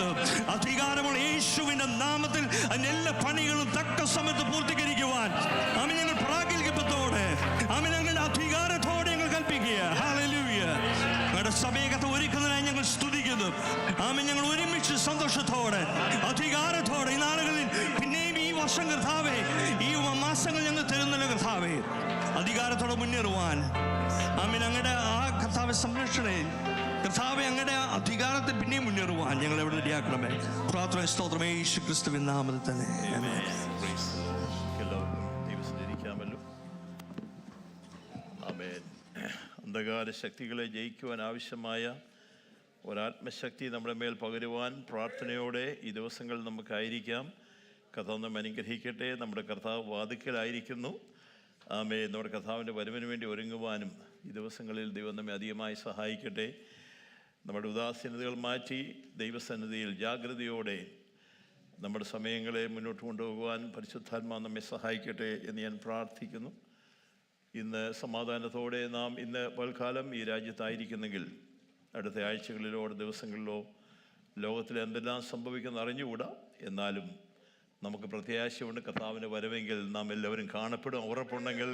പ്രാർത്ഥിക്കുന്നു. അധികാരമുള്ള യേശുവിന്റെ നാമത്തിൽ എല്ലാ പണികളും തക്ക സമയത്ത് പൂർത്തീകരിക്കുവാൻ ആമേൻ ഞങ്ങൾ പ്രാഗൽഭ്യത്തോടെ ആമേൻ ഞങ്ങളുടെ അധികാരത്തോടെ ഞങ്ങൾ കൽപ്പിക്കുക. ഹല്ലേലൂയ. ഞങ്ങളുടെ സഭയകത്ത് ഒരുക്കുന്നതിനായി ഞങ്ങൾ സ്തുതിക്കുന്നു. ആമേൻ ഞങ്ങൾ ഒരുമിച്ച് സന്തോഷത്തോടെ അധികാരത്തോടെ ഈ നാളുകളിൽ പിന്നെയും ഈ വർഷം കർത്താവേ, ഈ മാസങ്ങൾ ഞങ്ങൾ തരുന്നില്ല കർത്താവേ, അധികാരത്തോടെ മുന്നേറുവാൻ ആമേൻ ഞങ്ങളുടെ ആ കർത്താവെ സംരക്ഷണയിൽ കർത്താവെ അങ്ങയുടെ അധികാരത്തിൽ പിന്നെയും മുന്നേറുവാൻ ഞങ്ങൾ എവിടെ റെഡിയാക്കണമേ. പ്രാർത്ഥന സ്തോത്രം യേശു ക്രിസ്തുവിൻ നാമത്തിൽ തന്നെ. അന്ധകാര ശക്തികളെ ജയിക്കുവാൻ ആവശ്യമായ ഒരാത്മശക്തി നമ്മുടെ മേൽ പകരുവാൻ പ്രാർത്ഥനയോടെ ഈ ദിവസങ്ങൾ നമുക്കായിരിക്കാം. കർത്താവ് നമ്മെ അനുഗ്രഹിക്കട്ടെ. നമ്മുടെ കർത്താവ് വാതിക്കലായിരിക്കുന്നു. ആമേൻ. നമ്മുടെ കർത്താവിൻ്റെ വരവിന് വേണ്ടി ഒരുങ്ങുവാനും ഈ ദിവസങ്ങളിൽ ദൈവം നമ്മെ അധികമായി സഹായിക്കട്ടെ. നമ്മുടെ ഉദാസീനതകൾ മാറ്റി ദൈവസന്നിധിയിൽ ജാഗ്രതയോടെ നമ്മുടെ സമയങ്ങളെ മുന്നോട്ട് കൊണ്ടുപോകുവാൻ പരിശുദ്ധാത്മാവ് നമ്മെ സഹായിക്കട്ടെ എന്ന് ഞാൻ പ്രാർത്ഥിക്കുന്നു. ഇന്ന് സമാധാനത്തോടെ നാം ഇന്ന് പൽക്കാലം ഈ രാജ്യത്തായിരിക്കുന്നെങ്കിൽ അടുത്ത ആഴ്ചകളിലോ ദിവസങ്ങളിലോ ലോകത്തിൽ എന്തെല്ലാം സംഭവിക്കുന്ന അറിഞ്ഞുകൂടാ. എന്നാലും നമുക്ക് പ്രത്യാശയുണ്ട്. കർത്താവിൻ്റെ വരവെങ്കിൽ നാം എല്ലാവരും കാണപ്പെടും. ഉറപ്പുണ്ടെങ്കിൽ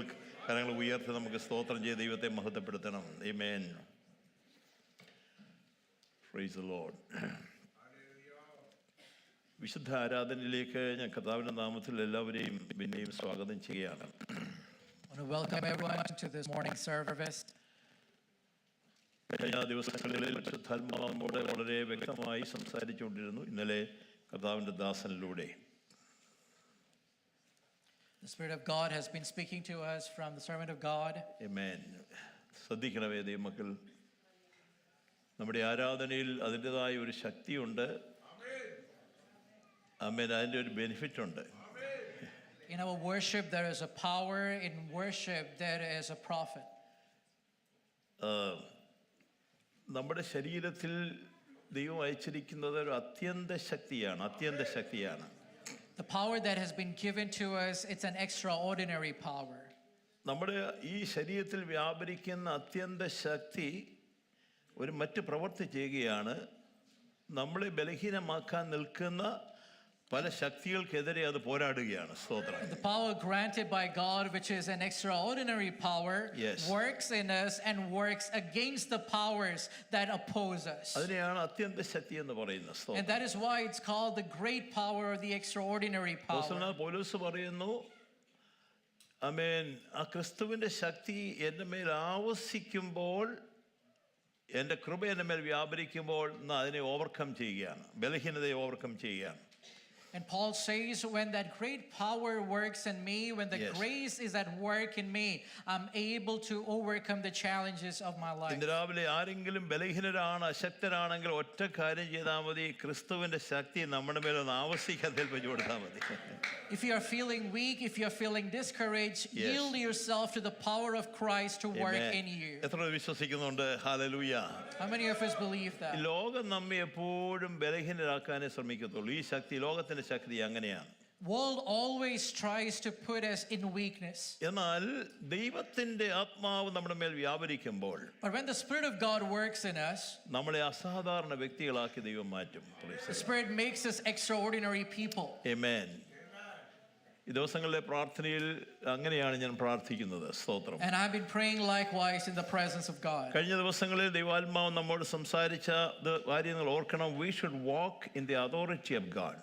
കരങ്ങൾ ഉയർത്തി നമുക്ക് സ്തോത്രം ചെയ്ത് ദൈവത്തെ മഹത്വപ്പെടുത്തണം. ആമേൻ. Praise the Lord. വിശുദ്ധ ആരാധനയിലേക്ക് ഞാൻ കർത്താവിൻ്റെ നാമത്തിൽ എല്ലാവരെയും പിന്നെയും സ്വാഗതം ചെയ്യുകയാണ്. കഴിഞ്ഞ ദിവസങ്ങളിൽ പരിശുദ്ധാത്മാവോട് വളരെ വ്യക്തമായി സംസാരിച്ചുകൊണ്ടിരുന്നു. ഇന്നലെ കർത്താവിൻ്റെ ദാസനിലൂടെ The Spirit of God has been speaking to us from the servant of God. Amen. ശ്രദ്ധിക്കണമേ ദൈവമക്കൾ, നമ്മുടെ ആരാധനയിൽ അതിൻ്റെതായ ഒരു ശക്തിയുണ്ട്. ആമേൻ. അതിൻ്റെ ഒരു ബെനിഫിറ്റ് ഉണ്ട്. In our worship there is a power. In worship there is a profit. നമ്മുടെ ശരീരത്തിൽ ദൈവം അയച്ചിരിക്കുന്നത് ഒരു അത്യന്ത ശക്തിയാണ്. The power that has been given to us, it's an extraordinary power. നമ്മുടെ ഈ ശരീരത്തിൽ വ്യാപരിക്കുന്ന അത്യന്ത ശക്തി ഒരു മറ്റ് പ്രവൃത്തി ചെയ്യുകയാണ്. നമ്മളെ ബലഹീനമാക്കാൻ നിൽക്കുന്ന പല ശക്തികൾക്കെതിരെ അത് പോരാടുകയാണ്. സ്തോത്രം. The power granted by God, which is an extraordinary power, works in us and works against the powers that oppose us. അതിനെയാണ് അത്യന്ത ശക്തി എന്ന് പറയുന്നത്. And that is why it's called the great power or the extraordinary power. പൗലോസ് പറയുന്നു, ആമേൻ, ആ ക്രിസ്തുവിന്റെ ശക്തി എൻ്റെ മേൽ ആവസിക്കുമ്പോൾ, എൻ്റെ കൃപ എൻ്റെ മേൽ വ്യാപരിക്കുമ്പോൾ അതിനെ ഓവർകം ചെയ്യുകയാണ്, ബലഹീനതയെ ഓവർകം ചെയ്യുകയാണ്. And Paul says, when that great power works in me, when the grace is at work in me, I'm able to overcome the challenges of my life. ഇന്ന് രാവിലെ ആരെങ്കിലും ബലഹീനരാണ്, അശക്തരാണെങ്കിൽ ഒറ്റ കാര്യം ചെയ്താൽ മതി, ക്രിസ്തുവിന്റെ ശക്തി നമ്മുടെ മേൽ ഒന്ന് ആവസിക്കാൻ ഏൽപ്പിച്ചു കൊടുത്താൽ മതി. If you are feeling weak, if you are feeling discouraged, yield yourself to the power of Christ to work in you. എത്ര വിശ്വസിക്കുന്നുണ്ട്? Hallelujah. How many of us believe that? ലോകം നമ്മെ എപ്പോഴും ബലഹീനരാക്കാനേ ശ്രമിക്കത്തുള്ളൂ. ഈ ശക്തി, ലോകത്തിന്റെ ശക്തി അങ്ങനെയാണ്. World always tries to put us in weakness. എന്നാൽ ദൈവത്തിന്റെ ആത്മാവ് നമ്മുടെ മേൽ വ്യാപരിക്കുമ്പോൾ, but when the Spirit of God works in us, നമ്മളെ അസാധാരണ വ്യക്തികളാക്കി ദൈവം മാറ്റും. The Spirit makes us extraordinary people. Amen. ഈ ദിവസങ്ങളിലെ പ്രാർത്ഥനയിൽ അങ്ങനെയാണ് ഞാൻ പ്രാർത്ഥിക്കുന്നത്. സ്തോത്രം. And I've been praying likewise in the presence of God. കഴിഞ്ഞ ദിവസങ്ങളിൽ ദൈവാത്മാവ് നമ്മോട് സംസാരിച്ച കാര്യങ്ങൾ ഓർക്കണം. We should walk in the authority of God.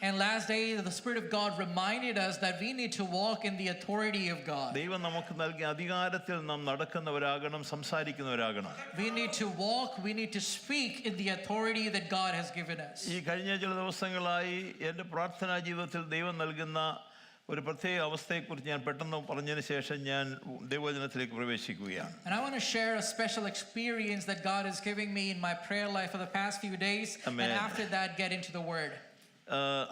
And last day the Spirit of God reminded us that we need to walk in the authority of God. ദൈവം നമുക്ക് നൽകിയ അധികാരത്തിൽ നാം നടക്കുന്നവരാകണം, സംസാരിക്കുന്നവരാകണം. We need to walk, we need to speak in the authority that God has given us. ഈ കഴിഞ്ഞ ചില ദിവസങ്ങളായി എൻ്റെ പ്രാർത്ഥനാ ജീവിതത്തിൽ ദൈവം നൽകുന്ന ഒരു പ്രത്യേക അവസ്ഥയെക്കുറിച്ച് ഞാൻ പെട്ടെന്ന് പറഞ്ഞതിന് ശേഷം ഞാൻ ദൈവവചനത്തിലേക്ക് പ്രവേശിക്കുകയാണ്. And I want to share a special experience that God is giving me in my prayer life for the past few days. Amen. And after that get into the word.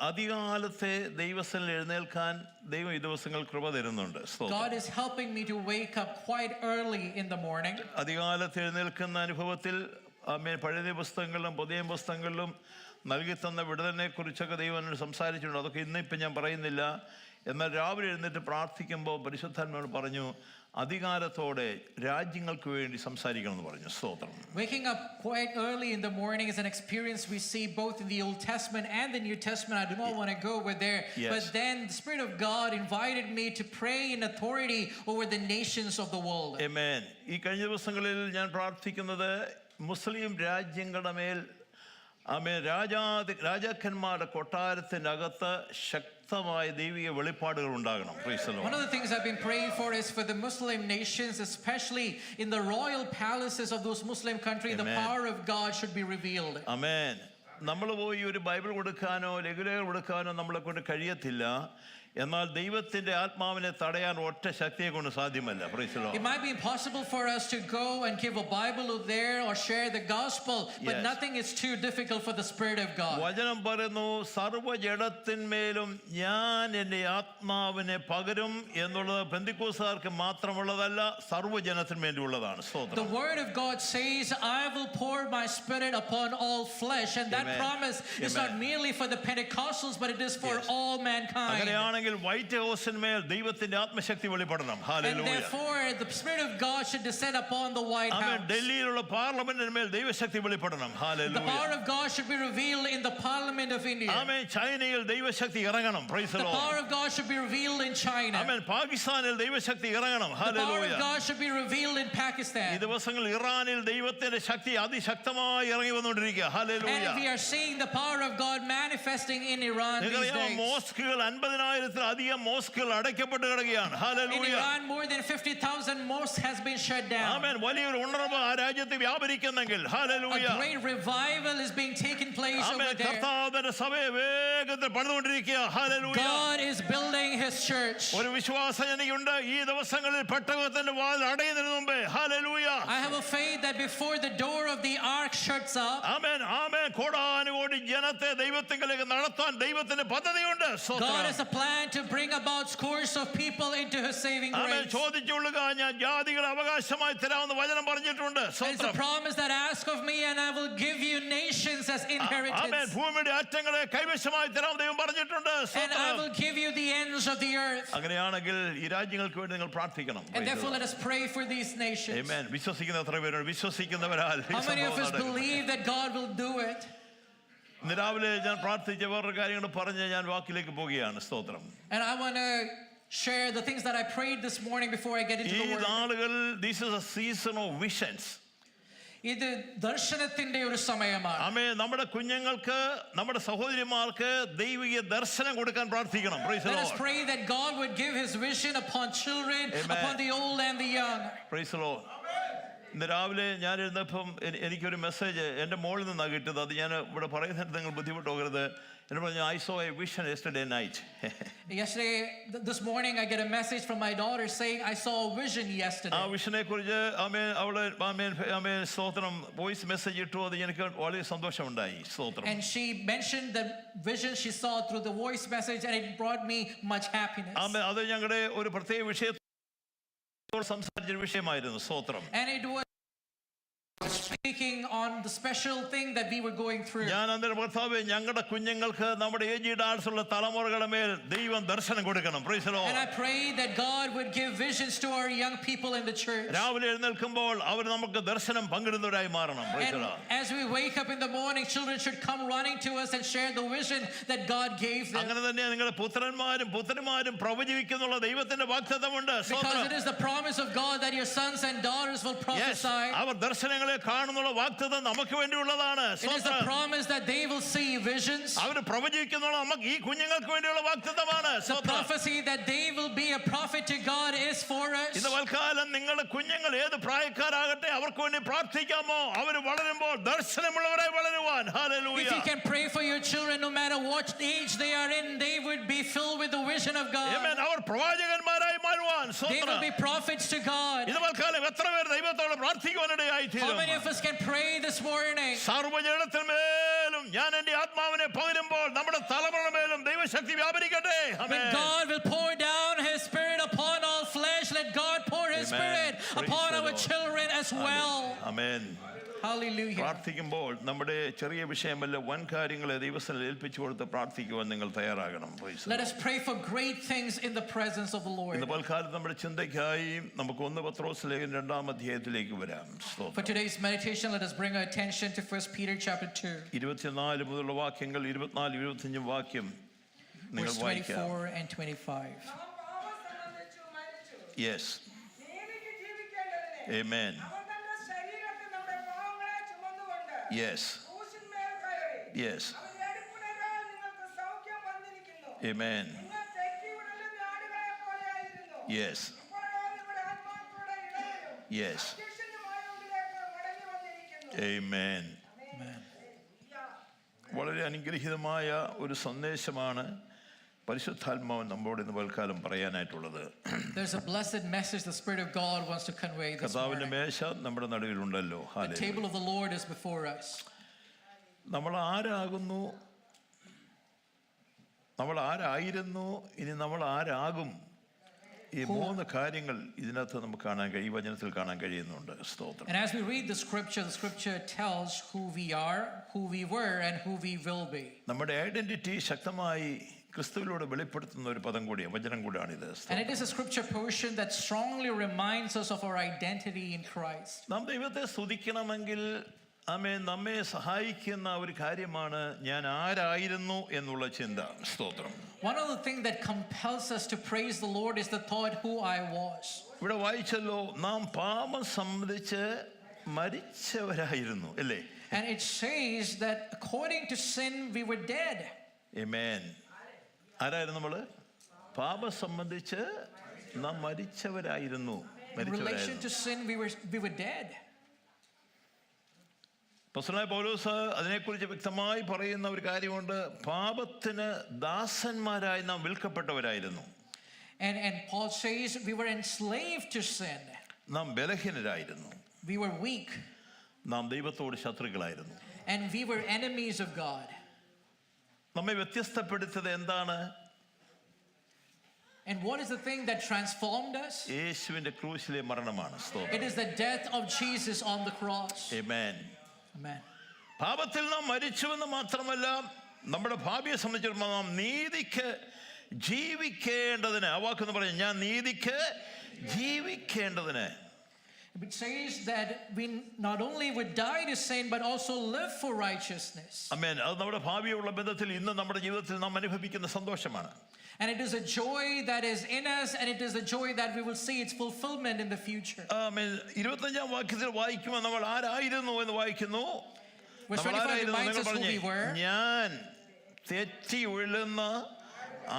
അധികാലത്തെ ദൈവസന്നിധിയിൽ എഴുന്നേൽക്കാൻ ദൈവം ഈ ദിവസങ്ങൾ കൃപ തരുന്നുണ്ട്. God is helping me to wake up quite early in the morning. അധികാലത്ത് എഴുന്നേൽക്കുന്ന അനുഭവത്തിൽ പഴയ പുസ്തകങ്ങളിലും പുതിയ പുസ്തകങ്ങളിലും നൽകി തന്ന വിടുതലിനെ കുറിച്ചൊക്കെ ദൈവം സംസാരിച്ചിട്ടുണ്ട്. അതൊക്കെ ഇന്നിപ്പം ഞാൻ പറയുന്നില്ല. എന്നാൽ രാവിലെ എഴുന്നേറ്റ് പ്രാർത്ഥിക്കുമ്പോൾ പരിശുദ്ധാത്മാവ് പറഞ്ഞു അധികാരത്തോടെ രാജ്യങ്ങൾക്ക് വേണ്ടി സംസാരിക്കണമെന്ന് പറഞ്ഞു. സ്തോത്രം. Waking up quite early in the morning is an experience we see both in the Old Testament and the New Testament. I do not want to go over there. Yes. But then the Spirit of God invited me to pray in authority over the nations of the world. ആമേൻ. ഈ കഴിഞ്ഞ ദിവസങ്ങളിൽ ഞാൻ പ്രാർത്ഥിക്കുന്നത് മുസ്ലിം രാജ്യങ്ങളുടെ മേൽ രാജാക്കന്മാരുടെ കൊട്ടാരത്തിനകത്ത് ശക്തമായ ദൈവിക വെളിപ്പാടുകൾ ഉണ്ടാകണം. Praise the Lord. One of the things I've been praying for is for the Muslim nations, especially in the royal palaces of those Muslim countries, the Amen. power of God should be revealed. ആമേൻ. നമ്മൾ പോയി ഒരു Bible കൊടുക്കാനോ ലെഗുലേറ്റർ കൊടുക്കാനോ നമ്മളെ കൊണ്ട് കഴിയത്തില്ല. എന്നാൽ ദൈവത്തിന്റെ ആത്മാവിനെ തടയാൻ ഒറ്റ ശക്തിയെ കൊണ്ട് സാധ്യമല്ല. Praise the Lord. It might be impossible for us to go and give a Bible there or share the gospel, but Yes. nothing is too difficult for the Spirit of God. വചനം പറയുന്നു സർവ്വജഡത്തിന്മേലും ഞാൻ എൻ്റെ ആത്മാവിനെ പകരും എന്നുള്ളത് പെന്തിക്കോസ്തുകാർക്ക് മാത്രമുള്ളതല്ല, സർവ്വജനത്തിന് വേണ്ടിയുള്ളതാണ്. The സ്തോത്രം. word of God says, I will pour my Spirit upon all flesh, and that Amen. promise is Amen. not merely for the Pentecostals, but it is for Yes. all mankind. അങ്ങനെയാണെങ്കിൽ white ഹൗസിന്മേൽ ദൈവത്തിന്റെ ആത്മശക്തി വെളിപ്പെടണം. And hallelujah. therefore the Spirit of God should descend upon the White amen. House. ഡൽഹിയിലുള്ള പാർലമെന്റിന്മേൽ ദൈവശക്തി വെളിപ്പെടണം. The hallelujah. power of God should be revealed in the Parliament of India. ആമേൻ. ചൈനയിൽ ദൈവശക്തി ഇറങ്ങണം. Praise the The Lord. power of God should be revealed in China. ആമേൻ. പാകിസ്ഥാനിൽ ദൈവശക്തി ഇറങ്ങണം. The power hallelujah. of God should be revealed in ഈ Pakistan. ദിവസങ്ങളിൽ ഇറാനിൽ ദൈവത്തിന്റെ ശക്തി അതിശക്തമായി ഇറങ്ങി വന്നുകൊണ്ടിരിക്കുക. Hallelujah. And we are seeing the power of God manifesting in Iran these നിങ്ങൾക്കറിയാമോ, days. മോസ്കുകൾ 50,000-ലധികം മോസ്കുകൾ അടയ്ക്കപ്പെട്ട് കിടക്കുകയാണ്. In hallelujah. Iran, more than 50,000 mosques has been shut down. Amen. വലിയൊരു ഉണർവ് ആ രാജ്യത്ത് വ്യാപരിക്കുന്നെങ്കിൽ hallelujah. A great revival is being taken place over amen. there. കർത്താവിന്റെ സഭയെ വേഗത്തിൽ പണിതുകൊണ്ടിരിക്കുക. Hallelujah. God is building His church. ഒരു വിശ്വാസം എനിക്കുണ്ട്, ഈ ദിവസങ്ങളിൽ പെട്ടകത്തിന്റെ വാതിൽ അടയുന്നതിന് മുമ്പേ hallelujah. I have a faith that before the door of the ark shuts up, ആമേൻ. ആമേൻ. കോടാനുകോടി ജനത്തെ ദൈവത്തിങ്കലേക്ക് നടത്താൻ ദൈവത്തിന്റെ പദ്ധതിയുണ്ട്. God has a plan to bring about scores of people into His saving amen. grace. ചോദിച്ചുകൊള്ളുക, ഞാൻ ജാതികളെ അവകാശമായി തരാമെന്ന് വചനം പറഞ്ഞിട്ടുണ്ട്. And it's a promise that ask of me and I will give you nations as amen. inheritance. ഭൂമിയുടെ അറ്റങ്ങളെ കൈവശമായി തരാം ദൈവം പറഞ്ഞിട്ടുണ്ട്. And I will give you the ends of the earth. അങ്ങനെയാണെങ്കിൽ ഈ രാജ്യങ്ങൾക്ക് വേണ്ടി നിങ്ങൾ പ്രാർത്ഥിക്കണം. And therefore let us pray for these nations. ആമേൻ. വിശ്വസിക്കുന്ന എത്ര പേരുണ്ട്? വിശ്വസിക്കുന്നവരാൽ ഈ How many of സംഭവം us നടക്കും. believe that God will do it? ഇന്ന് രാവിലെ ഞാൻ പ്രാർത്ഥിച്ച വേറൊരു കാര്യങ്ങൾ പറഞ്ഞ് ഞാൻ വാക്കിലേക്ക് പോവുകയാണ്. സ്തോത്രം. And I want to share the things that I prayed this morning before I get into ഈ the word. നാളുകൾ this is a season of visions. ഇത് ദർശനത്തിന്റെ ഒരു സമയമാണ്. ആമേ. നമ്മുടെ കുഞ്ഞുങ്ങൾക്ക്, നമ്മുടെ സഹോദരിമാർക്ക് ദൈവിക ദർശനം കൊടുക്കാൻ പ്രാർത്ഥിക്കണം. Praise the Let us Lord. pray that God would give His vision upon children, Amen. upon the old and the young. Praise the Lord. ഇന്ന് രാവിലെ ഞാൻ ഇരുന്നപ്പം എനിക്കൊരു മെസ്സേജ് എൻ്റെ മോളിൽ നിന്നാണ് കിട്ടിയത്. അത് ഞാൻ ഇവിടെ പറയുന്നത് നിങ്ങൾ ബുദ്ധിമുട്ട് പോകരുത്. എന്നോട് പറഞ്ഞു, I saw a vision yesterday night. This morning I get a message from my daughter saying I saw a vision ആ yesterday. വിഷനെ കുറിച്ച് അവള് സ്തോത്രം വോയിസ് മെസ്സേജ് ഇട്ടു. അത് എനിക്ക് വളരെ സന്തോഷമുണ്ടായി. സ്തോത്രം. And she mentioned the vision she saw through the voice message and it brought me much happiness. അത് ഞങ്ങളുടെ ഒരു പ്രത്യേക വിഷയത്തോട് സംസാരിച്ച വിഷയമായിരുന്നു. സ്തോത്രം. And it was speaking on the special thing that we were going through. ഞാൻ അന്നേരം കർത്താവേ, ഞങ്ങളുടെ കുഞ്ഞുങ്ങൾക്ക് നമ്മുടെ ഏജ് ആർട്സുള്ള തലമുറകളുടെ മേൽ ദൈവം ദർശനം കൊടുക്കണം. Praise the Lord. And I pray that God would give visions to our young people in the church. രാവിലെ എഴുന്നേൽക്കുമ്പോൾ അവർ നമുക്ക് ദർശനം പങ്കിടുന്നവരായി മാറണം. Praise the And Lord. as we wake up in the morning, children should come running to us and share the vision that God gave them. അങ്ങനെ തന്നെ നിങ്ങളുടെ പുത്രന്മാരും പ്രവചിക്കുന്നുള്ള ദൈവത്തിന്റെ വാഗ്ദത്തമുണ്ട്. Because it is the promise of God that your sons and daughters will prophesy. അവർ ദർശനങ്ങളെ കാണുന്നുള്ള വാഗ്ദത്തം നമുക്ക് വേണ്ടിയുള്ളതാണ്. It is the promise that they will see visions. അവർ പ്രവചിക്കുന്നുള്ള നമുക്ക് ഈ കുഞ്ഞുങ്ങൾക്ക് വേണ്ടിയുള്ള വാഗ്ദത്തമാണ്. The prophecy that they will be a prophet to God is for us. ഇന്ന് വൽക്കാലം നിങ്ങളുടെ കുഞ്ഞുങ്ങൾ ഏത് പ്രായക്കാരാകട്ടെ അവർക്ക് വേണ്ടി പ്രാർത്ഥിക്കാമോ? അവർ വളരുമ്പോൾ ദർശനമുള്ളവരായി വളരുവാൻ. Hallelujah. If you can pray for your children, no matter what age they are in, they would be filled with the vision of God. ആമേൻ. അവർ പ്രവാചകന്മാരായി മാറുവാൻ. They will be prophets to God. ഇന്ന് വൽക്കാലം എത്ര പേർ ദൈവത്തോട് പ്രാർത്ഥിക്കുവാനിടയായി How തീരും? many of us can pray this morning? സർവ്വജനത്തിന്മേലും ഞാൻ എൻ്റെ ആത്മാവിനെ പകരുമ്പോൾ നമ്മുടെ തലമുറയുടെ മേലും ദൈവശക്തി വ്യാപരിക്കട്ടെ. When God will pour down His Spirit upon all flesh, let God pour His Amen. Spirit Praise upon the our Lord. children as well. Amen. Hallelujah. പ്രാർത്ഥിക്കുമ്പോൾ നമ്മുടെ ചെറിയ വിഷയമല്ല, വൻ കാര്യങ്ങളെ ദൈവസ്ഥനിൽ ഏൽപ്പിച്ചു കൊടുത്ത് പ്രാർത്ഥിക്കുവാൻ നിങ്ങൾ തയ്യാറാകണം. Praise the Let us pray for great things in the presence of the Lord. Lord. ഇന്ന് പൽക്കാലം നമ്മുടെ ചിന്തയ്ക്കായി നമുക്ക് 1 പത്രോസ് ലേഖനം 2-ാം അധ്യായത്തിലേക്ക് വരാം. For today's meditation, let us bring our attention to 1 Peter chapter 2. 24 മുതലുള്ള വാക്യങ്ങൾ, 24-25 വാക്യം നിങ്ങൾ Verse വായിക്കാം. 24 and 25. Yes. Amen. Yes. Yes. Amen. Yes. Yes. Amen. Amen. വളരെ അനുഗ്രഹീതമായ ഒരു സന്ദേശമാണ് പരിശുദ്ധാത്മാവൻ നമ്മോട് ഇന്ന് പൽക്കാലം പറയാനായിട്ടുള്ളത്. There's a blessed message the Spirit of God wants to convey this കർത്താവിന്റെ morning. മേശ നമ്മുടെ നടുവിലുണ്ടല്ലോ. The table of the Lord is before us. നമ്മൾ ആരാകുന്നു, നമ്മൾ ആരായിരുന്നു, ഇനി നമ്മൾ ആരാകും, ഈ 3 കാര്യങ്ങൾ ഇതിനകത്ത് നമുക്ക് കാണാൻ കഴിയും, ഈ വചനത്തിൽ കാണാൻ കഴിയുന്നുണ്ട്. സ്തോത്രം. And as we read the scripture tells who we are, who we were, and who we will be. നമ്മുടെ ഐഡന്റിറ്റി ശക്തമായി ക്രിസ്തുവിലൂടെ വെളിപ്പെടുത്തുന്ന ഒരു പദം കൂടിയാണ്, വചനം കൂടിയാണിത്. And it is a scripture portion that strongly reminds us of our identity in Christ. നാം ദൈവത്തെ സ്തുതിക്കണമെങ്കിൽ നമ്മെ സഹായിക്കുന്ന ഒരു കാര്യമാണ് ഞാൻ ആരായിരുന്നു എന്നുള്ള ചിന്ത. സ്തോത്രം. One of the things that compels us to praise the Lord is the thought who I was. ഇവിടെ വായിച്ചല്ലോ, നാം പാപം സംബന്ധിച്ച് മരിച്ചവരായിരുന്നു, അല്ലേ? And it says that according to sin we were dead. Amen. ആരായിരുന്നു നമ്മള്? പാപം സംബന്ധിച്ച് നാം മരിച്ചവരായിരുന്നു. In relation to sin we were dead. അപ്പോസ്തലനായ പൗലോസ് അതിനെക്കുറിച്ച് വ്യക്തമായി പറയുന്ന ഒരു കാര്യമുണ്ട്. പാപത്തിന് ദാസന്മാരായി നാം വിൽക്കപ്പെട്ടവരായിരുന്നു. And Paul says we were enslaved to sin. നാം ബലഹീനരായിരുന്നു. We were weak. നാം ദൈവത്തോട് ശത്രുക്കളായിരുന്നു. And we were enemies of God. നമ്മെ വ്യത്യസ്തപ്പെടുത്തിയത് എന്താണ്? And what is the thing that transformed us? യേശുവിന്റെ ക്രൂശിലെ മരണമാണ്. It is the death of Jesus on the cross. Amen. Amen. പാപത്തിൽ നാം മരിച്ചുവെന്ന് മാത്രമല്ല, നമ്മുടെ ഭാവിയെ സംബന്ധിച്ചിടത്തോളം നാം നീതിക്ക് ജീവിക്കേണ്ടതിന്, ആ വാക്കെന്ന് പറഞ്ഞു, ഞാൻ നീതിക്ക് ജീവിക്കേണ്ടതിന്. It says that we not only would die to sin but also live for righteousness. ആമേൻ. അത് നമ്മുടെ ഭാവിയുള്ള ബന്ധത്തിൽ ഇന്ന് നമ്മുടെ ജീവിതത്തിൽ നാം അനുഭവിക്കുന്ന സന്തോഷമാണ്. And it is a joy that is in us, and it is a joy that we will see its fulfillment in the future. ആമേൻ. 25-ാം വാക്യത്തിൽ വായിക്കുമ്പോൾ നമ്മൾ ആരായിരുന്നു എന്ന് വായിക്കുന്നു. Verse 25 reminds us who we were. ഞാൻ തെറ്റി വീഴുന്ന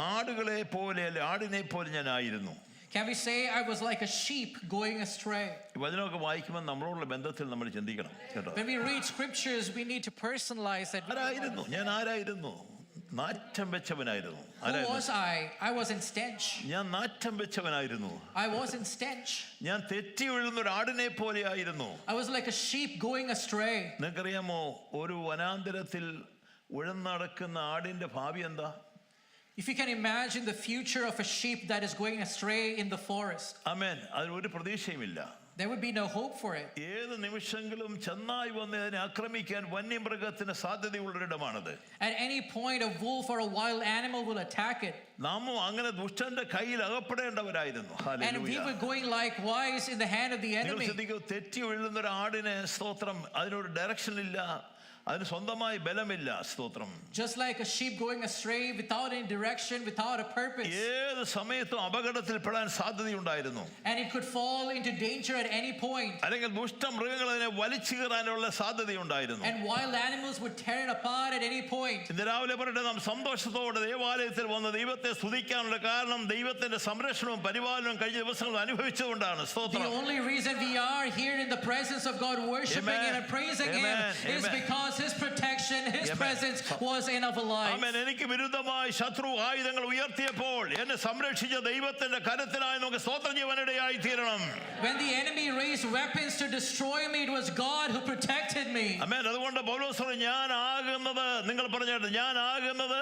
ആടുകളെ പോലെ, അല്ലെ ആടിനെ പോലെ ഞാൻ ആയിരുന്നു. Can we say I was like a sheep going astray? വചനമൊക്കെ വായിക്കുമ്പോൾ നമ്മളോടുള്ള ബന്ധത്തിൽ നമ്മൾ ചിന്തിക്കണം കേട്ടോ. When we read scriptures, we need to personalize that. ആരായിരുന്നു ഞാൻ? ആരായിരുന്നു? നാറ്റം വെച്ചവനായിരുന്നു. Who was I? I was in stench. ഞാൻ നാറ്റം വെച്ചവനായിരുന്നു. I was in stench. ഞാൻ തെറ്റി വീഴുന്ന ഒരു ആടിനെ പോലെ ആയിരുന്നു. I was like a sheep going astray. നിങ്ങൾക്കറിയാമോ, ഒരു വനാന്തരത്തിൽ ഉഴന്നടക്കുന്ന ആടിന്റെ ഭാവി എന്താ? If you can imagine the future of a sheep that is going astray in the forest, ആമേൻ, അതിന് ഒരു പ്രതീക്ഷയുമില്ല. there would be no hope for it. ഏത് നിമിഷങ്ങളും ചെന്നായി വന്ന് അതിനെ ആക്രമിക്കാൻ വന്യമൃഗത്തിന് സാധ്യതയുള്ളൊരിടമാണത്. At any point, a wolf or a wild animal will attack it. നാമും അങ്ങനെ ദുഷ്ടന്റെ കയ്യിൽ അകപ്പെടേണ്ടവരായിരുന്നു. And we were going likewise in the hand of the enemy. തെറ്റി വീഴുന്ന ഒരു ആടിന്, സ്തോത്രം, അതിനൊരു ഡയറക്ഷൻ ഇല്ല, അതിന് സ്വന്തമായി ബലമില്ല. സ്തോത്രം. Just like a sheep going astray without any direction, without a purpose. ഏത് സമയത്തും അപകടത്തിൽപ്പെടാൻ സാധ്യതയുണ്ടായിരുന്നു. And it could fall into danger at any point. അല്ലെങ്കിൽ ദുഷ്ടമൃഗങ്ങൾ അതിനെ വലിച്ചു കീറാനുള്ള സാധ്യതയുണ്ടായിരുന്നു. And wild animals would tear it apart at any point. ഇന്ന് രാവിലെ പറഞ്ഞിട്ട് നാം സന്തോഷത്തോടെ ദേവാലയത്തിൽ വന്ന് ദൈവത്തെ സ്തുതിക്കാനുള്ള കാരണം ദൈവത്തിന്റെ സംരക്ഷണവും പരിപാലനവും കഴിഞ്ഞ ദിവസങ്ങൾ അനുഭവിച്ചതുകൊണ്ടാണ്. സ്തോത്രം. The only reason we are here in the presence of God worshiping and praising Him is because His protection, His presence was in our lives. ആമേൻ. എനിക്ക് വിരുദ്ധമായി ശത്രു ആയുധങ്ങൾ ഉയർത്തിയപ്പോൾ എന്നെ സംരക്ഷിച്ച ദൈവത്തിന്റെ കരത്തിനായി നമുക്ക് സ്തോത്രം ചെയ്യാനിടയായി തീരണം. When the enemy raised weapons to destroy me, it was God who protected me. ആമേൻ. അതുകൊണ്ട് പൗലോസ് ഞാൻ ആകുന്നത്, നിങ്ങൾ പറഞ്ഞിട്ട് ഞാൻ ആകുന്നത്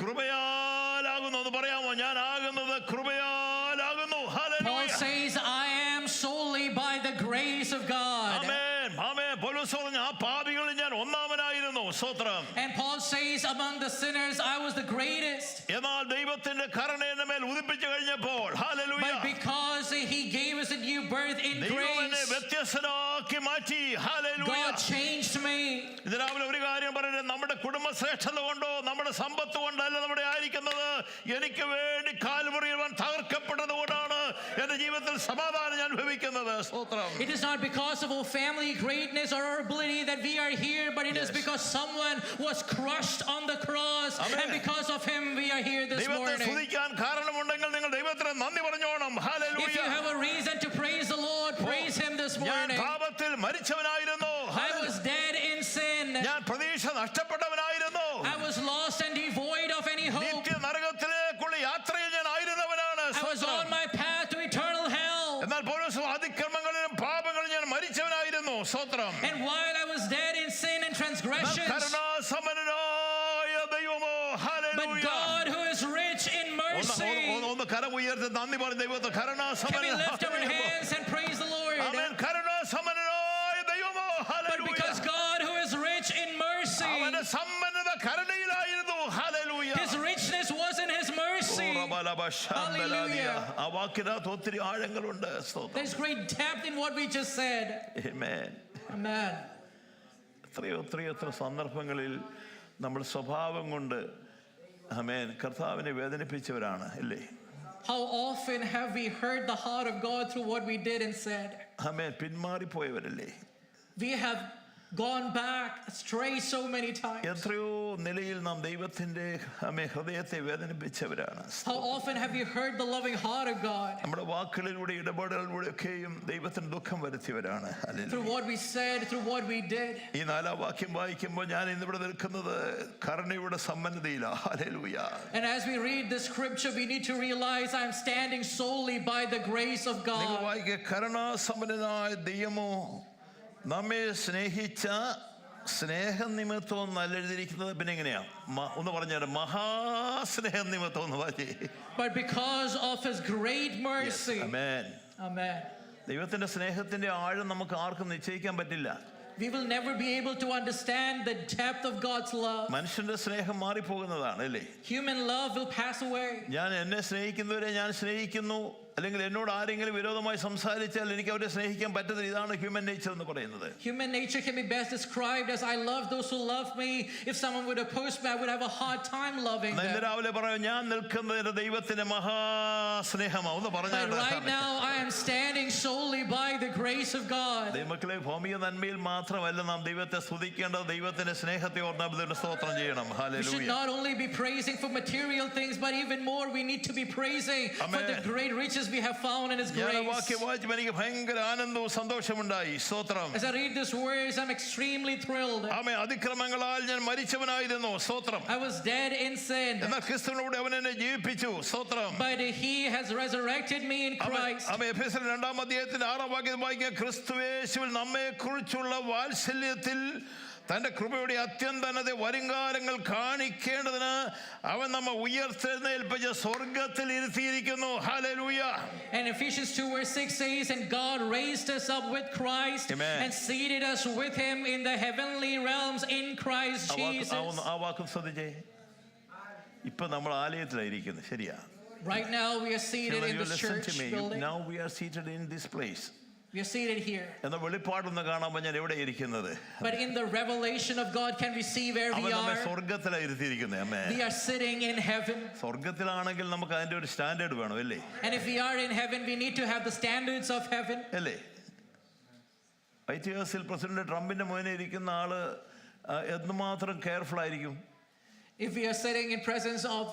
കൃപയാലാകുന്നു എന്ന് പറയാമോ? ഞാൻ ആകുന്നത് കൃപയാലാകുന്നു. Paul says I am solely by the grace of God. ആമേൻ. ആമേൻ. പൗലോസ് സ്തോത്രം. And Paul says, among the sinners, I was the greatest. എന്നാൽ ദൈവത്തിന്റെ കരുണ എന്റെ മേൽ ഉദിപ്പിച്ചു കഴിഞ്ഞപ്പോൾ, hallelujah, But because he gave us a new birth in ദൈവം എന്നെ grace, വ്യത്യസ്തനാക്കി മാറ്റി. Hallelujah. God changed me. ഇത് രാവിലെ ഒരു കാര്യം പറയുന്നത്, നമ്മുടെ കുടുംബ ശ്രേഷ്ഠത കൊണ്ടോ നമ്മുടെ സമ്പത്ത് കൊണ്ടല്ല നമ്മുടെ ആയിരിക്കുന്നത്. എനിക്ക് വേണ്ടി കാൽവറിയിൽ തകർക്കപ്പെട്ടത് കൊണ്ടാണ് എന്റെ ജീവിതത്തിൽ സമാധാനം ഞാൻ അനുഭവിക്കുന്നത്. സ്തോത്രം. It is not because of our family greatness or our ability that we are here, but it is because someone was crushed on the cross. Amen. And because of him we are here this ദൈവത്തെ morning. സ്തുതിക്കാൻ കാരണമുണ്ടെങ്കിൽ നിങ്ങൾ ദൈവത്തിന് നന്ദി പറഞ്ഞോണം. Hallelujah. If you have a reason to praise the Lord, praise him this ഞാൻ morning. പാപത്തിൽ മരിച്ചവനായിരുന്നു. I was dead in sin. ഞാൻ പ്രതീക്ഷ നഷ്ടപ്പെട്ടവനായിരുന്നു. I was lost and devoid of any hope. നിത്യ നരകത്തിലേക്കുള്ള യാത്രയിൽ ഞാൻ ആയിരുന്നവനാണ്. I was on my path to eternal hell. എന്നാൽ പൗലോസ് അതിക്രമങ്ങളിലും പാപങ്ങളിലും ഞാൻ മരിച്ചവനായിരുന്നു. സ്തോത്രം. And while I was dead in sin and transgressions, കരുണാസമ്പന്നനായ ദൈവമോ, but hallelujah. God who is rich in mercy. ഒന്ന് കരം ഉയർത്തി നന്ദി പറഞ്ഞ ദൈവത്തെ Can we lift our കരുണാസമ്പന്നനായ hands and praise the Lord? ആമേൻ. കരുണാസമ്പന്നനായ ദൈവമോ, But hallelujah. because God who is rich in mercy, അവന്റെ സമ്പന്നത കരുണയിലായിരുന്നു. Hallelujah. his richness was in his mercy. Hallelujah. ആ വാക്കിനകത്ത് ഒത്തിരി ആഴങ്ങളുണ്ട്. സ്തോത്രം. There's great depth in what we just said. Amen. Amen. എത്ര സന്ദർഭങ്ങളിൽ നമ്മൾ സ്വഭാവം കൊണ്ട് ആമേൻ കർത്താവിനെ വേദനിപ്പിച്ചവരാണ് അല്ലേ? How often have we heard the heart of God through what we did and said? Amen. പിന്മാറിപ്പോയവരല്ലേ? We have gone back astray so many times. എത്രയോ നിലയിൽ നാം ദൈവത്തിന്റെ ഹൃദയത്തെ വേദനിപ്പിച്ചവരാണ്. How often have you heard the loving heart of God? നമ്മുടെ വാക്കുകളിലൂടെ ഇടപെടലിലൂടെ ഒക്കെയും ദൈവത്തിന് ദുഃഖം വരുത്തിയവരാണ്. Through what we said, through what we did. ഈ 4-ാം വാക്യം വായിക്കുമ്പോൾ ഞാൻ ഇന്നിവിടെ നിൽക്കുന്നത് കരുണയുടെ സമ്പന്നതയിലാണ്. Hallelujah. And as we read this scripture, we need to realize I am standing solely by the grace of നിങ്ങൾ God. വായിക്കുക, കരുണാസമ്പന്നനായ ദൈവമോ നമ്മെ സ്നേഹിച്ച സ്നേഹനിമിത്തം നല്ല എഴുതിയിരിക്കുന്നത്. പിന്നെ എങ്ങനെയാ ഒന്ന് പറഞ്ഞാൽ മഹാസ്നേഹനിമിത്തം എന്ന് വായിച്ചേ. But because of his great mercy. Amen. Amen. ദൈവത്തിന്റെ സ്നേഹത്തിന്റെ ആഴം നമുക്ക് ആർക്കും നിശ്ചയിക്കാൻ പറ്റില്ല. We will never be able to understand the depth of God's love. മനുഷ്യന്റെ സ്നേഹം മാറിപ്പോകുന്നതാണ് അല്ലേ? Human love will pass away. ഞാൻ എന്നെ സ്നേഹിക്കുന്നവരെ ഞാൻ സ്നേഹിക്കുന്നു, അല്ലെങ്കിൽ എന്നോട് ആരെങ്കിലും വിരോധമായി സംസാരിച്ചാൽ എനിക്ക് അവരെ സ്നേഹിക്കാൻ പറ്റുന്നില്ല. ഇതാണ് ഹ്യൂമൻ നേച്ചർ എന്ന് പറയുന്നത്. Human nature can be best described as I love those who love me. If someone would oppose me, I would have a hard time loving them. ഇന്ന് രാവിലെ പറയാം, ഞാൻ നിൽക്കുന്നത് ദൈവത്തിന്റെ മഹാസ്നേഹമാണ്. ഒന്ന് പറഞ്ഞാൽ But right now I am standing solely by the grace of God. ദൈവമക്കളെ, ഭൗമിക നന്മയിൽ മാത്രമല്ല നാം ദൈവത്തെ സ്തുതിക്കേണ്ടത്, ദൈവത്തിന്റെ സ്നേഹത്തെ ഓർത്ത് ദൈവത്തിന് സ്തോത്രം ചെയ്യണം. We should hallelujah. not only be praising for material things, but even more we need to be praising for Amen. the great riches we have found in his ഞാൻ grace. വാക്യം വായിച്ചപ്പോൾ എനിക്ക് ഭയങ്കര ആനന്ദവും സന്തോഷമുണ്ടായി. സ്തോത്രം. As I read these words, I'm extremely thrilled. ആമേൻ. അതിക്രമങ്ങളാൽ ഞാൻ മരിച്ചവനായിരുന്നു. സ്തോത്രം. I was dead in sin, എന്നാൽ ക്രിസ്തുവിനോട് അവൻ എന്നെ ജീവിപ്പിച്ചു. സ്തോത്രം. but he has resurrected me in Christ. ആമേൻ. എഫെസ്യർ 2-ാം അധ്യായത്തിന്റെ 6-ാം വാക്യം വായിക്കുക, ക്രിസ്തുയേശുവിൽ നമ്മെക്കുറിച്ചുള്ള വാത്സല്യത്തിൽ തന്റെ കൃപയുടെ അത്യന്തനത വരുംകാലങ്ങൾ കാണിക്കേണ്ടതിന് അവൻ നമ്മെ ഉയർത്തെഴുന്നേൽപ്പിച്ച് സ്വർഗ്ഗത്തിൽ ഇരുത്തിയിരിക്കുന്നു. Hallelujah. And Ephesians 2:6 says, and God raised us up with Christ. Amen. And seated us with him in the heavenly realms in Christ Jesus. ആ വാക്കും ശ്രദ്ധിച്ചേ. ഇപ്പൊ നമ്മൾ ആലയത്തിലായിരിക്കുന്നത്, ശരിയാ? Right now we are seated in this church building. Now we are seated in this place. We are seated here. എന്ന വെളിപ്പാടൊന്ന് കാണുമ്പോൾ ഞാൻ എവിടെ ഇരിക്കുന്നത്? But in the revelation of God can we see where we അവൻ നമ്മെ are? സ്വർഗ്ഗത്തിലാണ് ഇരുത്തിയിരിക്കുന്നത്. Amen. We are sitting in heaven. സ്വർഗ്ഗത്തിലാണെങ്കിൽ നമുക്ക് അതിന്റെ ഒരു സ്റ്റാൻഡേർഡ് വേണം അല്ലേ? And if we are in heaven, we need to have the standards of heaven. അല്ലേ? White ഹൗസിൽ president ട്രംപിന്റെ മുന്നിൽ ഇരിക്കുന്ന ആള് എന്തുമാത്രം കെയർഫുൾ ആയിരിക്കും? If we are sitting in presence of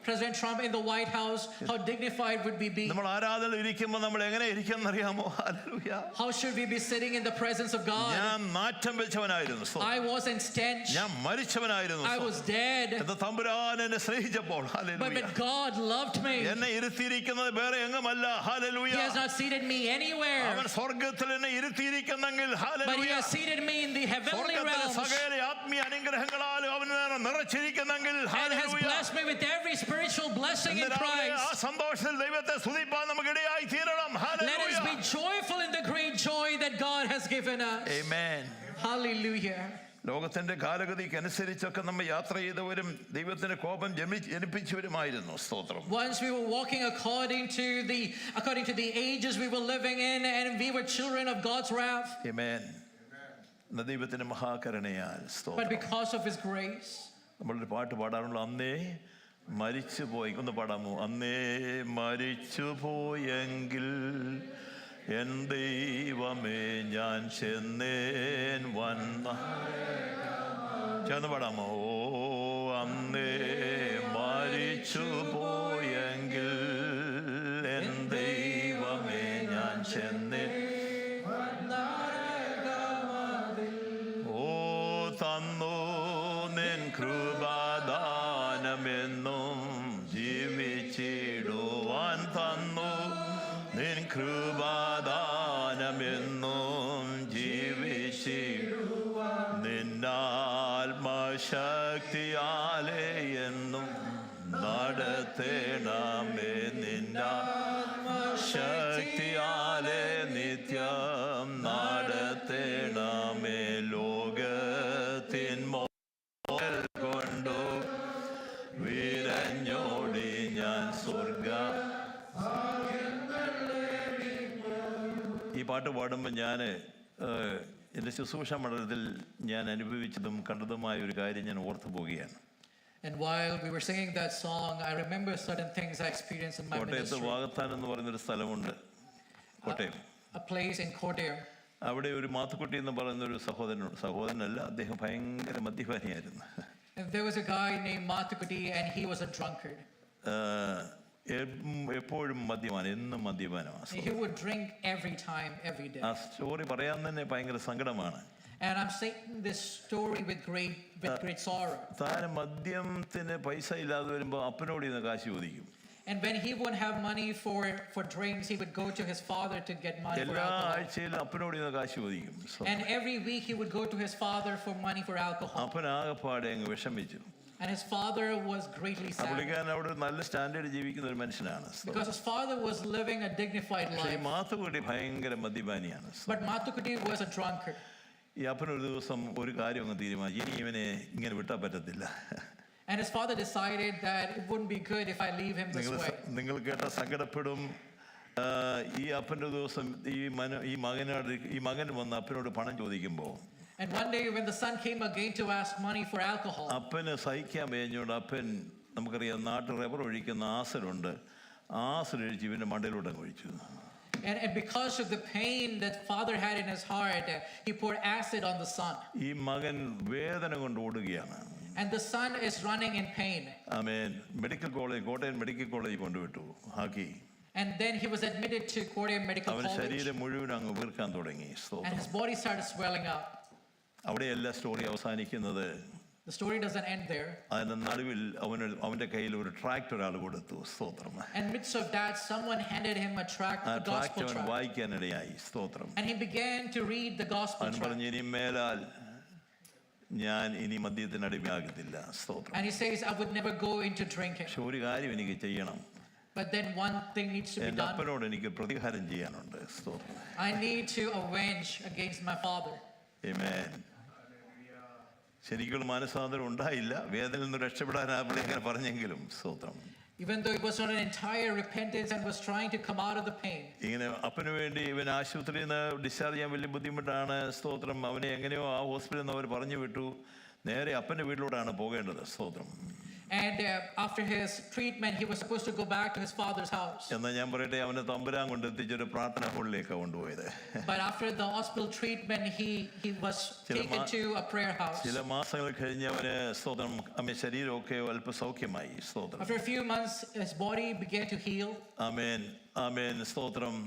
President Trump in the White House, how dignified would we be? നമ്മൾ ആരാധന ഇരിക്കുമ്പോൾ നമ്മൾ എങ്ങനെ ഇരിക്കുമെന്ന് അറിയാമോ? Hallelujah. How should we be sitting in the presence of God? ഞാൻ നാറ്റം വെച്ചവനായിരുന്നു. I was in stench. ഞാൻ മരിച്ചവനായിരുന്നു. I was dead. എന്ന് തമ്പുരാൻ എന്നെ സ്നേഹിച്ചപ്പോൾ, hallelujah, But God loved me. എന്നെ ഇരുത്തിയിരിക്കുന്നത് വേറെ എങ്ങുമല്ല. Hallelujah. He has not seated me anywhere. അവൻ സ്വർഗ്ഗത്തിൽ എന്നെ ഇരുത്തിയിരിക്കുന്നെങ്കിൽ, But He hallelujah, has seated me in the heavenly സ്വർഗ്ഗത്തിലെ realms. സകല ആത്മീയ അനുഗ്രഹങ്ങളാലും അവൻ നിറച്ചിരിക്കുന്നെങ്കിൽ, And has hallelujah, blessed me with every spiritual blessing in ആ Christ. സന്തോഷത്തിൽ ദൈവത്തെ സ്തുതിപ്പാൻ നമുക്ക് ഇടയായി തീരണം. Let hallelujah. us be joyful in the great joy that God has given us. Amen. Hallelujah. ലോകത്തിൻ്റെ കാലഗതിക്ക് അനുസരിച്ചൊക്കെ നമ്മൾ യാത്ര ചെയ്തവരും ദൈവത്തിൻ്റെ കോപം ജനിപ്പിച്ചവരുമായിരുന്നു. സ്തോത്രം. Once we were walking according to the ages we were living in, and we were children of God's wrath. Amen. ദൈവത്തിൻ്റെ മഹാകരുണയാൽ But സ്തോത്രം. because of His grace, നമ്മളൊരു പാട്ട് പാടാറുള്ള അന്നേ മരിച്ചു പോയി. ഒന്ന് പാടാമോ? അന്നേ മരിച്ചു പോയെങ്കിൽ എൻ ദൈവമേ ഞാൻ ചെന്നേൻ വന്ന. ചേർന്ന് പാടാമോ? ഓ അന്നേ മരിച്ചു പോയെങ്കിൽ എൻ ദൈവമേ ഞാൻ ചെന്നേൻ. ഓ തന്നു നിൻ കൃപാദാനമെന്നും ജീവിച്ചിടുവാൻ തന്നു നിൻ കൃപാദാനമെന്നും ജീവിച്ചിടുവാൻ നിന്നാത്മശക്തിയാലേ എന്നും നടത്തേണമേ. നിന്നാത്മശക്തിയാലേ നിത്യം നടത്തേണമേ. ലോകത്തിൻ മോഹൽ കൊണ്ടു വിരഞ്ഞോടി ഞാൻ സ്വർഗ. ഈ പാട്ട് പാടുമ്പോൾ ഞാൻ എൻ്റെ ശുശ്രൂഷ മണ്ഡലത്തിൽ ഞാൻ അനുഭവിച്ചതും കണ്ടതുമായ ഒരു കാര്യം ഞാൻ ഓർത്തു പോവുകയാണ്. and while we were singing that song, I remember certain things I experienced in my കോട്ടയത്ത് ministry. വാകത്താൻ എന്ന് പറയുന്നൊരു സ്ഥലമുണ്ട്, Kottayam. A place in Kottayam. അവിടെ ഒരു മാത്തുക്കുട്ടി എന്ന് പറയുന്നൊരു സഹോദരനല്ല, അദ്ദേഹം ഭയങ്കര മദ്യപാനിയായിരുന്നു. And there was a guy named Mathukuti, and he was a drunkard. എപ്പോഴും മദ്യപാനം, എന്നും മദ്യപാനമാണ്. He would drink every time, every day. ആ സ്റ്റോറി പറയാൻ തന്നെ ഭയങ്കര സങ്കടമാണ്. And I'm saying this story with great sorrow. താൻ മദ്യത്തിന് പൈസ ഇല്ലാതെ വരുമ്പോൾ അപ്പനോട് ഇന്ന് കാശ് ചോദിക്കും. And when he wouldn't have money for drinks, he would go to his father to get money for എല്ലാ alcohol. ആഴ്ചയിലും അപ്പനോട് ഇന്ന് കാശ് ചോദിക്കും. And every week he would go to his father for money for alcohol. അപ്പൻ ആകെപ്പാടെ അങ്ങ് വിഷമിച്ചു. And his father was greatly sad. പുള്ളിക്കാൻ അവിടെ ഒരു നല്ല സ്റ്റാൻഡേർഡ് ജീവിക്കുന്ന ഒരു മനുഷ്യനാണ്. Because his father was living a dignified പക്ഷേ ഈ life. മാത്തുക്കുട്ടി ഭയങ്കര മദ്യപാനിയാണ്. But Mathukuti was a drunkard. ഈ അപ്പനൊരു ദിവസം ഒരു കാര്യം അങ്ങ് തീരുമാനിച്ചു, ഇനി ഇവനെ ഇങ്ങനെ വിട്ടാൽ പറ്റത്തില്ല. And his father decided that it wouldn't be good if I leave him this way. നിങ്ങൾ കേട്ട സങ്കടപ്പെടും. ഈ അപ്പൻ്റെ ദിവസം ഈ മകൻ വന്ന് അപ്പനോട് പണം ചോദിക്കുമ്പോൾ, And one day when the son came again to ask money for alcohol, അപ്പന് സഹിക്കാൻ വയ്യഞ്ഞോണ്ട് അപ്പൻ, നമുക്കറിയാം നാട്ടിൽ റബ്ബർ ഒഴിക്കുന്ന ആസിഡുണ്ട്, ആസിഡ് ഇവൻ്റെ മണ്ടയിലൂടെ ഒഴിച്ചു. and because of the pain that father had in his heart, he poured acid on the son. ഈ മകൻ വേദന കൊണ്ട് ഓടുകയാണ്. And the son is running in pain. Amen. Kottayam medical college കൊണ്ടുവിട്ടു ആക്കി. And then he was admitted to Kottayam Medical അവൻ College. ശരീരം മുഴുവൻ അങ്ങ് വീർക്കാൻ തുടങ്ങി. And his body started swelling up. അവിടെയല്ല സ്റ്റോറി അവസാനിക്കുന്നത്. The story doesn't end there. അതിന് നടുവിൽ അവൻ്റെ കയ്യിൽ ഒരു ട്രാക്ടർ ഒരാൾ കൊടുത്തു. സ്തോത്രം. And midst of that, someone handed him a gospel tractor tract. വായിക്കാനിടയായി. സ്തോത്രം. And he began to read the gospel അവൻ tract. പറഞ്ഞു, ഇനി മേലാൽ ഞാൻ ഇനി മദ്യത്തിന് അടിമയാകത്തില്ല. സ്തോത്രം. And he says, I would never go into drinking. പക്ഷെ ഒരു കാര്യം എനിക്ക് ചെയ്യണം. But then one thing needs to be എൻ്റെ done. അപ്പനോട് എനിക്ക് പ്രതികാരം ചെയ്യാനുണ്ട്. സ്തോത്രം. I need to avenge against my father. ആമേൻ. ശരിക്കും മനസ്സാന്തരം ഉണ്ടായില്ല. വേദനയിൽ നിന്ന് രക്ഷപ്പെടാനാ പുള്ളി ഇങ്ങനെ പറഞ്ഞെങ്കിലും സ്തോത്രം. Even though it was not an entire repentance and was trying to come out of the pain. ഇങ്ങനെ അപ്പന് വേണ്ടി ഇവൻ ആശുപത്രിയിൽ നിന്ന് ഡിസ്ചാർജ് ചെയ്യാൻ വലിയ ബുദ്ധിമുട്ടാണ്. സ്തോത്രം. അവനെ എങ്ങനെയോ ആ ഹോസ്പിറ്റലിൽ നിന്ന് അവർ പറഞ്ഞു വിട്ടു. നേരെ അപ്പൻ്റെ വീട്ടിലോട്ടാണ് പോകേണ്ടത്. സ്തോത്രം. And after his treatment, he was supposed to go back to his father's house. എന്നാൽ ഞാൻ പറയട്ടെ, അവനെ തമ്പുരാൻ കൊണ്ട് എത്തിച്ചൊരു പ്രാർത്ഥനാ ഹോളിലേക്കാണ് കൊണ്ടുപോയത്. But after the hospital treatment, he was taken to a prayer house. ചില മാസങ്ങൾ കഴിഞ്ഞ് അവന് സ്തോത്രം ശരീരമൊക്കെ അല്പ സൗഖ്യമായി. സ്തോത്രം. After a few months, his body began to heal. ആമേൻ. ആമേൻ. സ്തോത്രം.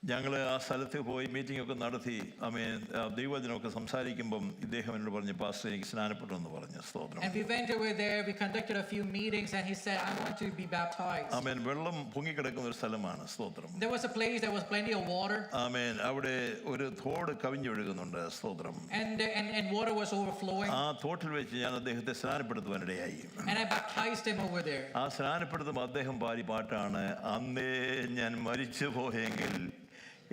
ഞങ്ങൾ ആ സ്ഥലത്ത് പോയി മീറ്റിംഗ് ഒക്കെ നടത്തി. ആമേൻ. ദൈവവചനമൊക്കെ സംസാരിക്കുമ്പം ഇദ്ദേഹം എന്നോട് പറഞ്ഞു, പാസ്റ്റർ എനിക്ക് സ്നാനപ്പെട്ടു എന്ന് പറഞ്ഞു. സ്തോത്രം. And we went over there, we conducted a few meetings, and he said, I want to be baptized. ആമേൻ. വെള്ളം പൊങ്ങിക്കിടക്കുന്ന ഒരു സ്ഥലമാണ്. സ്തോത്രം. There was a place, there was plenty of water. ആമേൻ. അവിടെ ഒരു തോട് കവിഞ്ഞൊഴുകുന്നുണ്ട്. സ്തോത്രം. And water was overflowing. ആ തോട്ടിൽ വെച്ച് ഞാൻ അദ്ദേഹത്തെ സ്നാനപ്പെടുത്തുവാനിടയായി. And I baptized him over there. ആ സ്നാനപ്പെടുത്തുമ്പോൾ അദ്ദേഹം പാടി പാട്ടാണ്, അന്നേ ഞാൻ മരിച്ചു പോയെങ്കിൽ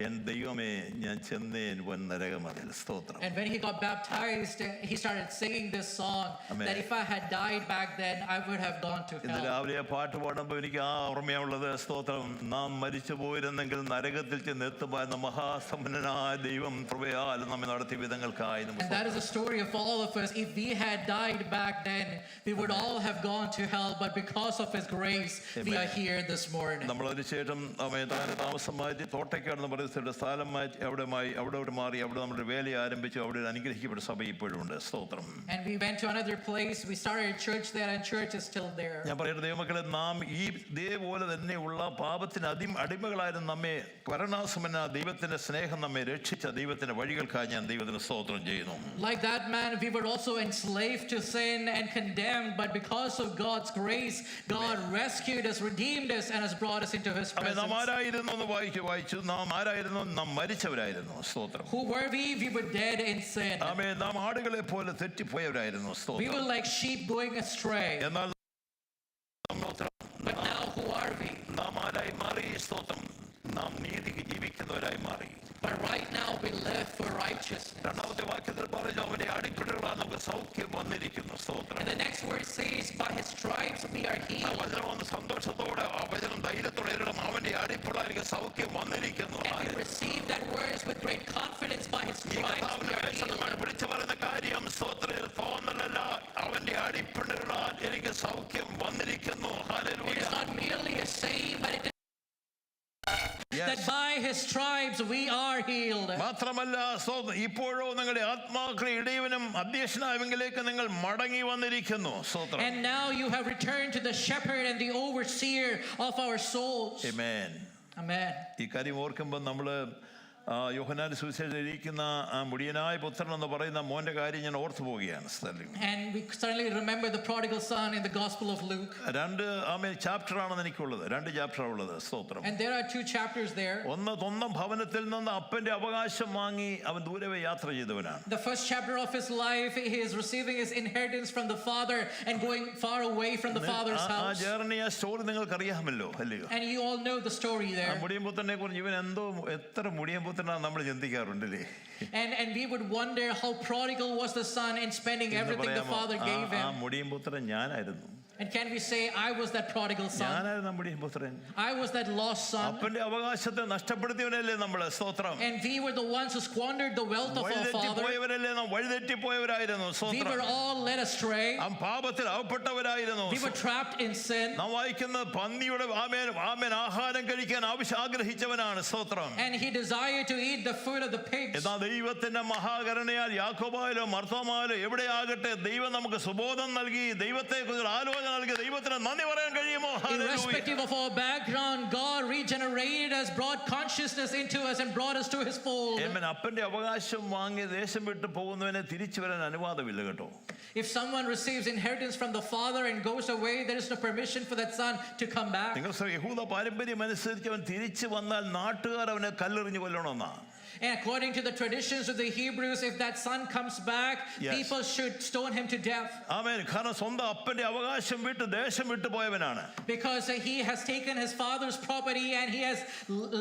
എൻ ദൈവമേ ഞാൻ ചെന്നേൻ വൻ നരകമതിൽ. സ്തോത്രം. And when he got baptized, he started singing this song. Amen. That if I had died back then, I would have gone to ഇന്ന് hell. രാവിലെ ആ പാട്ട് പാടുമ്പോൾ എനിക്ക് ആ ഓർമ്മയുള്ളത്. സ്തോത്രം. നാം മരിച്ചു പോയിരുന്നെങ്കിൽ നരകത്തിൽ ചെന്നെത്തുന്ന മഹാസമ്പന്നനായ ദൈവം കൃപയാൽ നമ്മെ നടത്തിയ വിധങ്ങൾക്കായി And that is the story of all of us. If we had died back then, we would all have gone to hell. But because of His grace, we are here this morning. നമ്മൾ അതിനുശേഷം താമസം മാറ്റി തോട്ടയ്ക്കാണെന്ന് പറയുന്ന സ്ഥലം മാറ്റി അവിടെ മാറി അവിടെ നമ്മുടെ വേല ആരംഭിച്ചു. അവിടെ ഒരു അനുഗ്രഹിക്കപ്പെട്ട സഭ ഇപ്പോഴും ഉണ്ട്. സ്തോത്രം. And we went to another place. We started a church there, and church is still there. ഞാൻ പറയട്ടെ ദൈവമക്കളെ, നാം ഈ ഇതേപോലെ തന്നെയുള്ള പാപത്തിന് അടിമകളായിരുന്നു നമ്മെ കരുണാസമ്പന്ന ദൈവത്തിന്റെ സ്നേഹം നമ്മെ രക്ഷിച്ച ദൈവത്തിന്റെ വഴികൾക്കായി ഞാൻ ദൈവത്തിന് സ്തോത്രം ചെയ്യുന്നു. Like that man, we were also enslaved to sin and condemned, but because of God's grace, God rescued us, redeemed us, and has brought us into His presence. നാം ആരായിരുന്നു എന്ന് വായിച്ചു. നാം ആരായിരുന്നു? നാം മരിച്ചവരായിരുന്നു. സ്തോത്രം. Who were we? We were dead in sin. നാം ആടുകളെ പോലെ തെറ്റിപ്പോയവരായിരുന്നു. We സ്തോത്രം. were like sheep going astray. എന്നാൽ But now who are we? നാം ആരായി മാറി? സ്തോത്രം. നാം നീതിക്ക് ജീവിക്കുന്നവരായി മാറി. But right now we live for righteousness. രണ്ടാമത്തെ വാക്യത്തിൽ പറഞ്ഞു അവന്റെ അടിപ്പിടകളാൽ നമുക്ക് സൗഖ്യം വന്നിരിക്കുന്നു. സ്തോത്രം. And the next word says, by His stripes we are ആ healed. വചനം വന്ന് സന്തോഷത്തോടെ ആ വചനം ധൈര്യത്തോടെ ഇടണം. അവന്റെ അടിപ്പിടലായിരിക്കും സൗഖ്യം വന്നിരിക്കുന്നു. And we receive that words with great confidence. By His stripes we are healed. വിളിച്ചു പറയുന്ന കാര്യം സ്തോത്രം തോന്നലല്ല. അവന്റെ അടിപ്പിടകളാൽ എനിക്ക് സൗഖ്യം വന്നിരിക്കുന്നു. Hallelujah. It's not merely a saying, but it is Yes. that by His stripes we are healed. മാത്രമല്ല ഇപ്പോഴോ നിങ്ങളുടെ ആത്മാക്കളെ ഇടയവനും അധ്യക്ഷനായവങ്കിലേക്ക് നിങ്ങൾ മടങ്ങി വന്നിരിക്കുന്നു. സ്തോത്രം. And now you have returned to the shepherd and the overseer of our souls. Amen. Amen. ഈ കാര്യം ഓർക്കുമ്പോൾ നമ്മൾ യോഹന്നാന്റെ സുവിശേഷത്തിൽ ഇരിക്കുന്ന ആ മുടിയനായ പുത്രൻ എന്ന് പറയുന്ന മോന്റെ കാര്യം ഞാൻ ഓർത്തു പോവുകയാണ്. And we certainly remember the prodigal son in the Gospel of Luke. രണ്ട് ചാപ്റ്റർ ആണ് എനിക്കുള്ളത്. രണ്ട് ചാപ്റ്റർ ഉള്ളത്. സ്തോത്രം. And there are 2 chapters there. സ്വന്തം ഭവനത്തിൽ നിന്ന് അപ്പന്റെ അവകാശം വാങ്ങി അവൻ ദൂരവേ യാത്ര ചെയ്തവനാണ്. The first chapter of his life, he is receiving his inheritance from the father and going far away from the father's ആ house. ജേർണി ആ സ്റ്റോറി നിങ്ങൾക്ക് അറിയാമല്ലോ അല്ലയോ? And you all know the story ആ there. മുടിയൻപുത്രനെ കുറിച്ച് ഇവൻ എന്തോ എത്ര മുടിയൻപുത്രനാണ് നമ്മൾ ചിന്തിക്കാറുണ്ടല്ലേ? And we would wonder how prodigal was the son in spending everything the father gave ആ him. മുടിയൻപുത്രൻ ഞാനായിരുന്നു. And can we say, I was that prodigal son? ഞാനായിരുന്നു മുടിയൻപുത്രൻ. I was that lost son. അപ്പന്റെ അവകാശത്തെ നഷ്ടപ്പെടുത്തിയവനല്ലേ നമ്മള്? സ്തോത്രം. And we were the ones who squandered the wealth of our father. വഴിതെറ്റിപ്പോയവരല്ലേ? നാം വഴിതെറ്റിപ്പോയവരായിരുന്നു. We were all led astray. പാപത്തിൽ അകപ്പെട്ടവരായിരുന്നു. We were trapped in sin. നാം വായിക്കുന്ന പന്നിയുടെ ആമേൻ ആഹാരം കഴിക്കാൻ ആഗ്രഹിച്ചവനാണ്. സ്തോത്രം. And he desired to eat the food of the pigs. എന്നാൽ ദൈവത്തിന്റെ മഹാകരുണയാൽ യാക്കോബായാലോ മർത്തോമായാലോ എവിടെയാകട്ടെ ദൈവം നമുക്ക് സുബോധം നൽകി ദൈവത്തെ കുറിച്ച് ആലോചന നൽകി ദൈവത്തിന് നന്ദി പറയാൻ കഴിയുമോ? Irrespective of our background, God regenerated us, brought consciousness into us, and brought us to His fold. അപ്പന്റെ അവകാശം വാങ്ങി ദേശം വിട്ടു പോകുന്നവനെ തിരിച്ചു വരാൻ അനുവാദമില്ല കേട്ടോ. If someone receives inheritance from the father and goes away, there is no permission for that son to come back. നിങ്ങൾ യഹൂദ പാരമ്പര്യം അനുസരിച്ച് അവൻ തിരിച്ചു വന്നാൽ നാട്ടുകാർ അവനെ കല്ലെറിഞ്ഞു കൊല്ലണമെന്നാ. And according to the traditions of the Hebrews, if that son comes back, Yes. people should stone him to death. ആമേൻ. കാരണം സ്വന്തം അപ്പന്റെ അവകാശം വിട്ട് ദേശം വിട്ടു പോയവനാണ്. Because he has taken his father's property and he has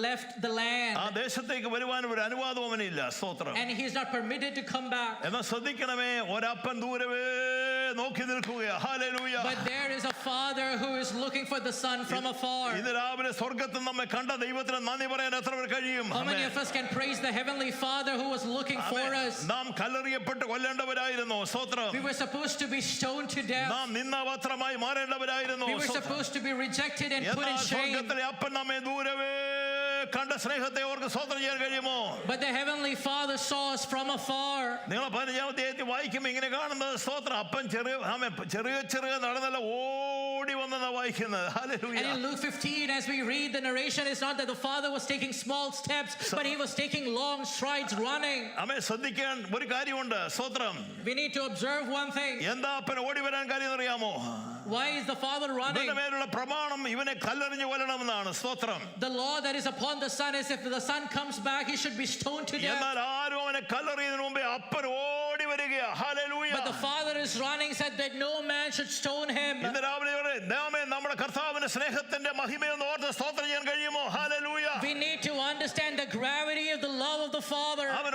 left the land. ആ ദേശത്തേക്ക് വരുവാൻ ഒരു അനുവാദം അവനില്ല. സ്തോത്രം. And he is not permitted to come back. എന്നാൽ ശ്രദ്ധിക്കണമേ, ഒരപ്പൻ ദൂരവേ നോക്കി നിൽക്കുകയാ. Hallelujah. But there is a father who is looking for the son from afar. ഇന്ന് രാവിലെ സ്വർഗ്ഗത്തിൽ നമ്മെ കണ്ട ദൈവത്തിന് നന്ദി പറയാൻ എത്ര പേർ കഴിയും? How many of us can praise the heavenly Father who was looking for us? നാം കല്ലെറിയപ്പെട്ട് കൊല്ലേണ്ടവരായിരുന്നു. സ്തോത്രം. We were supposed to be stoned to death. നാം നിന്ദാപാത്രമായി മാറേണ്ടവരായിരുന്നു. We were supposed to be rejected and put in എന്നാൽ shame. സ്വർഗ്ഗത്തിലെ അപ്പൻ നമ്മെ ദൂരവേ കണ്ട സ്നേഹത്തെ ഓർക്ക് സ്തോത്രം ചെയ്യാൻ കഴിയുമോ? But the heavenly Father saw us from afar. നിങ്ങൾ 15-ാം അധ്യായത്തിൽ വായിക്കുമ്പോൾ ഇങ്ങനെ കാണുന്നത് സ്തോത്രം അപ്പൻ ചെറിയ നടന്നല്ല ഓടി വന്നെന്നാ വായിക്കുന്നത്. Hallelujah. And in Luke 15, as we read the narration, it's not that the father was taking small steps, but he was taking long strides running. അമ്മേ ശ്രദ്ധിക്കാൻ ഒരു കാര്യമുണ്ട്. സ്തോത്രം. We need to observe one thing. എന്താ അപ്പൻ ഓടി വരാൻ കാര്യം അറിയാമോ? Why is the father running? ഇവന്റെ മേലുള്ള പ്രമാണം ഇവനെ കല്ലെറിഞ്ഞു കൊല്ലണമെന്നാണ്. സ്തോത്രം. The law that is upon the son is if the son comes back, he should be stoned to death. എന്നാൽ ആരും അവനെ കല്ലെറിയുന്നതിന് മുമ്പേ അപ്പൻ ഓടി വരിക ഓടുകയാ. Hallelujah. But the father is running, said that no man should stone him. ഇന്ന് രാവിലെ നാമേ നമ്മുടെ കർത്താവിന്റെ സ്നേഹത്തിന്റെ മഹിമയെന്ന് ഓർത്ത് സ്തോത്രം ചെയ്യാൻ കഴിയുമോ? Hallelujah. We need to understand the gravity of the love of the Father. അവൻ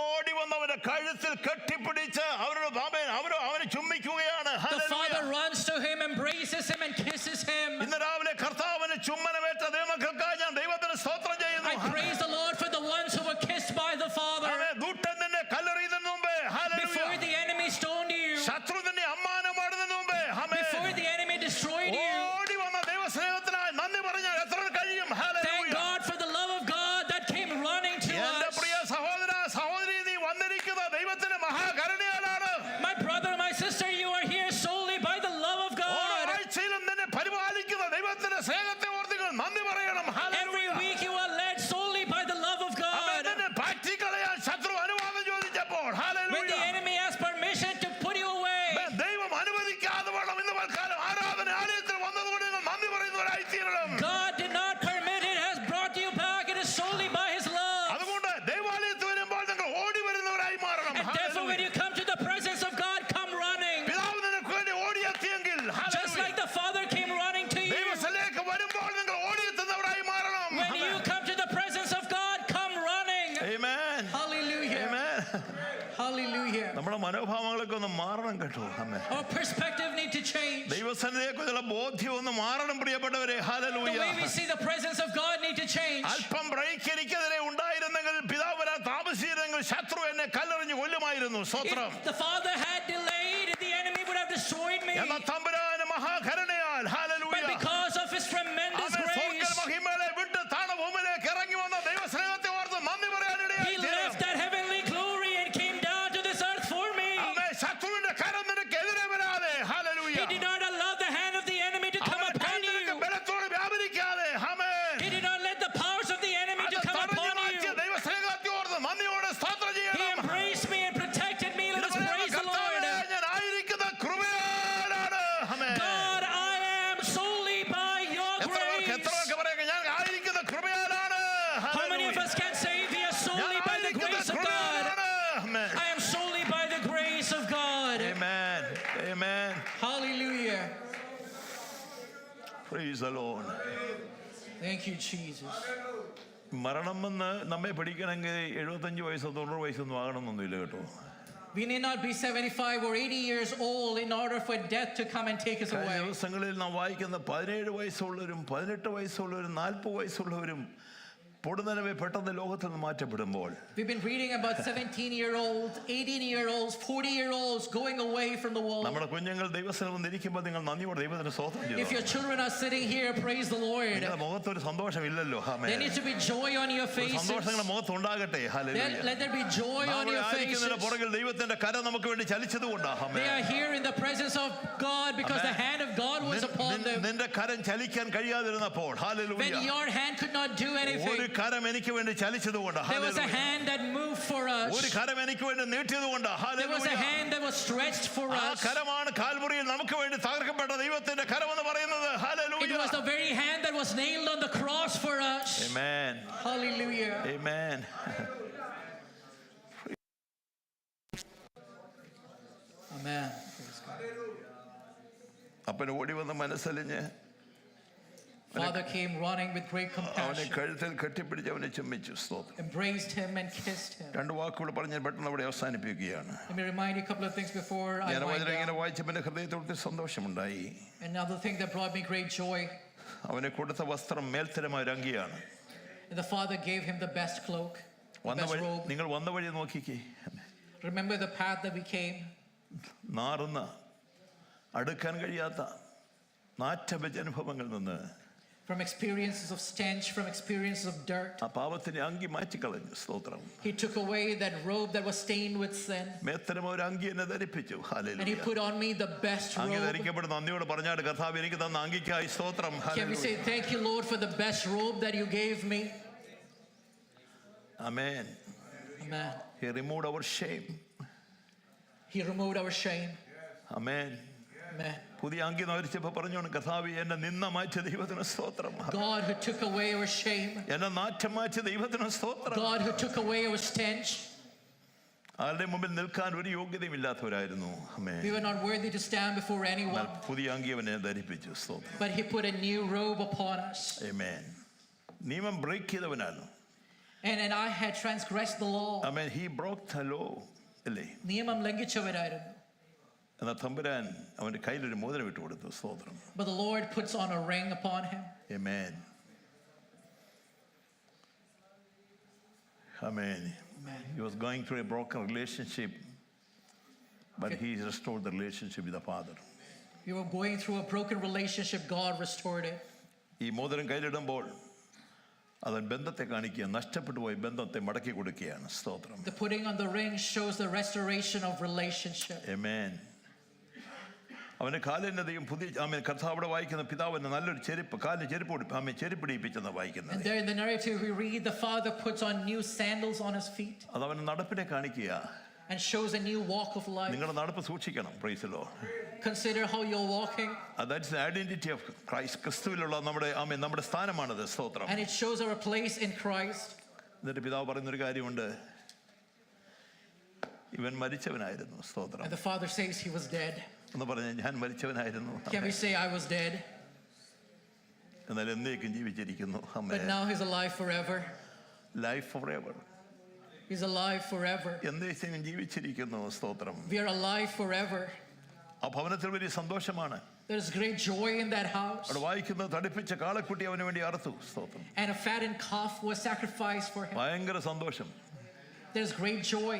ഓടി വന്നവന്റെ കഴുത്തിൽ കെട്ടിപ്പിടിച്ച് അവനെ ചുംബിക്കുകയാണ്. The Father runs to him, embraces him, and kisses him. ഇന്ന് രാവിലെ കർത്താവിന് ചുംബനമേറ്റ ദൈവമക്കൾക്കായി ഞാൻ ദൈവത്തിന് സ്തോത്രം ചെയ്യുന്നു. I praise the Lord for the ones who were kissed by the Father. ദൂതൻ നിന്നെ കല്ലെറിയുന്നതിന് മുമ്പേ, Before the enemy stoned you, ശത്രു നിന്നെ അമ്മാനമാടുന്നതിന് മുമ്പേ, before the enemy destroyed you, ഓടി വന്ന ദൈവസ്നേഹത്തിനായി നന്ദി പറഞ്ഞാൽ എത്ര കഴിയും? thank God for the love of God that came running to എന്റെ us. പ്രിയ സഹോദര സഹോദരി, നീ വന്നിരിക്കുന്ന ദൈവത്തിന്റെ മഹാകരുണയാലാണ്. My brother, my sister, you are here solely by the love of ഓരോ God. ആഴ്ചയിലും നിന്നെ പരിപാലിക്കുന്ന ദൈവത്തിന്റെ സ്നേഹത്തെ ഓർത്ത് നന്ദി പറയണം. Every week you are led solely by the love of God. നിന്നെ പാറ്റിക്കളയാൻ ശത്രു അനുവാദം ചോദിച്ചപ്പോൾ, When the enemy asked permission to put you away, ദൈവം അനുവദിക്കാതെ വേണം ഇന്ന് തൽക്കാലം ആരാധന ആലയത്തിൽ വന്നതുകൊണ്ട് നിങ്ങൾ നന്ദി പറയുന്നവരായി തീരണം. God did not permit it, has brought you back. It is solely by His love. അതുകൊണ്ട് ദൈവാലയത്തിൽ വരുമ്പോൾ നിങ്ങൾ ഓടി വരുന്നവരായി മാറണം. And therefore, when you come to the presence of God, come running. പിതാവ് നിനക്ക് വേണ്ടി ഓടിയെത്തിയെങ്കിൽ, Just like the Father came running to you. ദൈവത്തിലേക്ക് വരുമ്പോൾ നിങ്ങൾ ഓടിയെത്തുന്നവരായി മാറണം. When you come to the presence of God, come running. Amen. Hallelujah. Amen. Hallelujah. നമ്മുടെ മനോഭാവങ്ങളൊക്കെ ഒന്ന് മാറണം കേട്ടോ. ആമേൻ. Our perspective need to change. ദൈവസന്നിധിയെക്കുറിച്ചുള്ള ബോധ്യം ഒന്ന് മാറണം പ്രിയപ്പെട്ടവരെ. The hallelujah. way we see the presence of God need to change. അല്പം break എനിക്കെതിരെ ഉണ്ടായിരുന്നെങ്കിൽ, പിതാവ് വരാൻ താമസിച്ചിരുന്നെങ്കിൽ ശത്രു എന്നെ കല്ലെറിഞ്ഞ് കൊല്ലുമായിരുന്നു. സ്തോത്രം. If the Father had delayed, the enemy would have destroyed me. എന്നാൽ തമ്പുരാന്റെ മഹാകരുണയാൽ, hallelujah, But because of His tremendous അവൻ സ്വർഗ്ഗ grace, മഹിമകളെ വിട്ട് താണഭൂമിയിലേക്ക് ഇറങ്ങി വന്ന ദൈവസ്നേഹത്തെ ഓർത്ത് നന്ദി പറയാനിടയായി He തീരണം. left that heavenly glory and came down to this earth for me. അവൻ ശത്രുവിന്റെ കരം നിനക്കെതിരെ വരാതെ, hallelujah, He did not allow the hand of the enemy to come അവന്റെ കൈ upon നിനക്ക് you. ബലത്തോടെ വ്യാപരിക്കാതെ, amen, He did not let the powers of the enemy അത് to come തടഞ്ഞു upon മാറ്റിയ you. ദൈവസ്നേഹത്തെ ഓർത്ത് നന്ദിയോടെ സ്തോത്രം He ചെയ്യണം. embraced me and protected me. Let us ഇത് praise the കർത്താവേ, Lord. ഞാൻ ആയിരിക്കുന്ന കൃപയാലാണ്. ആമേൻ. God, I am solely by your എത്ര grace. പേർക്ക് പറയാം, ഞാൻ ആയിരിക്കുന്ന കൃപയാലാണ്. How many of us can say we are ഞാൻ solely by the ആയിരിക്കുന്ന grace of God? കൃപയാലാണ്. Amen. I am solely by the grace of God. Amen. Amen. Hallelujah. Praise the Lord. Thank you, Jesus. മരണം എന്ന് നമ്മെ പിടിക്കണമെങ്കിൽ 75 വയസ്സോ 90 വയസ്സൊന്നും ആകണമെന്നൊന്നുമില്ല കേട്ടോ. We need not be 75 or 80 years old in order for death to come and take us കഴിഞ്ഞ away. ദിവസങ്ങളിൽ നാം വായിക്കുന്ന 17 വയസ്സുള്ളവരും 18 വയസ്സുള്ളവരും 40 വയസ്സുള്ളവരും പൊടുന്നനവെ പെട്ടെന്ന് ലോകത്തിൽ നിന്ന് മാറ്റപ്പെടുമ്പോൾ, We've been reading about 17-year-olds, 18-year-olds, 40-year-olds going away from the world. നമ്മുടെ കുഞ്ഞുങ്ങൾ ദൈവസ്ഥലം വന്നിരിക്കുമ്പോൾ നിങ്ങൾ നന്ദിയോടെ ദൈവത്തിന് സ്തോത്രം If ചെയ്യണം. your children are sitting here, praise the Lord. നിങ്ങളുടെ മുഖത്തൊരു സന്തോഷമില്ലല്ലോ. There needs to be joy on your ഒരു faces. സന്തോഷം നിങ്ങളുടെ മുഖത്തുണ്ടാകട്ടെ. Hallelujah. Let there be joy on നമ്മൾ your ആയിരിക്കുന്നതിന്റെ faces. പുറകിൽ ദൈവത്തിന്റെ കരം നമുക്ക് വേണ്ടി ചലിച്ചത് കൊണ്ടാണ്. They are here in the presence of God because the hand of God was upon them. നിന്റെ കരം ചലിക്കാൻ കഴിയാതിരുന്നപ്പോൾ, hallelujah, When your hand could not do ഒരു anything, കരം എനിക്ക് വേണ്ടി ചലിച്ചത് കൊണ്ട്, there was a hand that moved for ഒരു us. കരം എനിക്ക് വേണ്ടി നീട്ടിയത് കൊണ്ട്, There was a hand that was stretched for ആ us. കരമാണ് കാൽവറിയിൽ നമുക്ക് വേണ്ടി തകർക്കപ്പെട്ട ദൈവത്തിന്റെ കരമെന്ന് പറയുന്നത്. It hallelujah. was the very hand that was nailed on the cross for us. Amen. Hallelujah. Amen. Amen. Praise God. അപ്പൻ ഓടി വന്ന് മനസ്സലിഞ്ഞ് Father came running with great അവനെ compassion, കഴുത്തിൽ കെട്ടിപ്പിടിച്ച് അവനെ ചുംബിച്ചു. സ്തോത്രം. embraced him and kissed him. രണ്ട് വാക്കുകൾ പറഞ്ഞ് പെട്ടെന്ന് അവിടെ അവസാനിപ്പിക്കുകയാണ്. Let me remind you a couple of things before I ഞാൻ wind വചനം ഇങ്ങനെ down. വായിച്ചപ്പോൾ എൻ്റെ ഹൃദയത്തോട് സന്തോഷമുണ്ടായി. Another thing that brought me great joy, അവനെ കൊടുത്ത വസ്ത്രം മേൽത്തരമായ ഒരു അങ്കിയാണ്. the Father gave him the best cloak, the വന്ന best വഴി robe. നിങ്ങൾ വന്ന വഴി നോക്കിക്കേ. Remember the path that we came. നാറുന്ന അടുക്കാൻ കഴിയാത്ത നാറ്റഭജനുഭവങ്ങളിൽ നിന്ന്, From experiences of stench, from experiences of dirt. ആ പാപത്തിന്റെ അങ്കി മാറ്റിക്കളഞ്ഞു. സ്തോത്രം. He took away that robe that was stained with sin. മേത്തരമായ ഒരു അങ്കി എന്നെ ധരിപ്പിച്ചു. And he hallelujah. put on me the best അങ്കി robe. ധരിക്കപ്പെടുന്ന നന്ദിയോട് പറഞ്ഞാട്, കർത്താവ് എനിക്ക് തന്ന അങ്കിക്കായി സ്തോത്രം. Can we hallelujah. say thank you, Lord, for the best robe that you gave me? Amen. Amen. He removed our shame. He removed our shame. Amen. Amen. പുതിയ അങ്കി ധരിച്ചപ്പോൾ പറഞ്ഞോണ്ട്, കർത്താവ് എന്നെ നിന്ന മാറ്റിയ ദൈവത്തിന് സ്തോത്രം. God who took away our shame. എന്നെ നാറ്റം മാറ്റിയ ദൈവത്തിന് സ്തോത്രം. God who took away our stench. ആരുടെ മുമ്പിൽ നിൽക്കാൻ ഒരു യോഗ്യതയും ഇല്ലാത്തവരായിരുന്നു. ആമേൻ. We were not worthy to stand before anyone. പുതിയ അങ്കി അവനെ ധരിപ്പിച്ചു. സ്തോത്രം. But he put a new robe upon us. Amen. നിയമം ബ്രേക്ക് ചെയ്തവനാണ്. And I had transgressed the law. Amen. He broke the law. അല്ലേ? നിയമം ലംഘിച്ചവരായിരുന്നു. എന്നാൽ തമ്പുരാൻ അവന്റെ കയ്യിലൊരു മോതിരം ഇട്ട് കൊടുത്തു. സ്തോത്രം. But the Lord puts on a ring upon him. Amen. Amen. He was going through a broken relationship, but he restored the relationship with the Father. You were going through a broken relationship, God restored it. ഈ മോതിരം കയ്യിലിടുമ്പോൾ അവൻ ബന്ധത്തെ കാണിക്കുക, നഷ്ടപ്പെട്ടു പോയി ബന്ധത്തെ മടക്കി കൊടുക്കുകയാണ്. സ്തോത്രം. The putting on the ring shows the restoration of relationship. Amen. അവന്റെ കാലിനതയും പുതിയ ആമേൻ കർത്താവ് അവിടെ വായിക്കുന്ന പിതാവിന് നല്ലൊരു ചെരുപ്പ് കാലിന് ചെരുപ്പ് ആമേൻ ചെരുപ്പിടിപ്പിച്ചെന്ന് വായിക്കുന്നത്. And there in the narrative we read the father puts on new sandals on his feet. അത് അവന്റെ നടപ്പിനെ കാണിക്കുക. And shows a new walk of life. നിങ്ങളുടെ നടപ്പ് സൂക്ഷിക്കണം. Praise the Lord. Consider how you're walking. That's the identity of Christ. ക്രിസ്തുവിലുള്ള നമ്മുടെ ആമേൻ നമ്മുടെ സ്ഥാനമാണത്. സ്തോത്രം. And it shows our place in Christ. എന്നിട്ട് പിതാവ് പറയുന്നൊരു കാര്യമുണ്ട്, ഇവൻ മരിച്ചവനായിരുന്നു. സ്തോത്രം. And the father says he was dead. എന്ന് പറഞ്ഞാൽ ഞാൻ മരിച്ചവനായിരുന്നു. Can we say I was dead? എന്നാൽ എന്നേക്കും ജീവിച്ചിരിക്കുന്നു. But now he's alive forever. Life forever. He's alive forever. എന്നേക്കും ജീവിച്ചിരിക്കുന്നു. സ്തോത്രം. We are alive forever. ആ ഭവനത്തിൽ വലിയ സന്തോഷമാണ്. There's great joy in that house. അവിടെ വായിക്കുന്നത് തടിപ്പിച്ച കാളക്കുട്ടി അവന് വേണ്ടി അറുത്തു. സ്തോത്രം. And a fattened calf was sacrificed for him. ഭയങ്കര സന്തോഷം. There's great joy.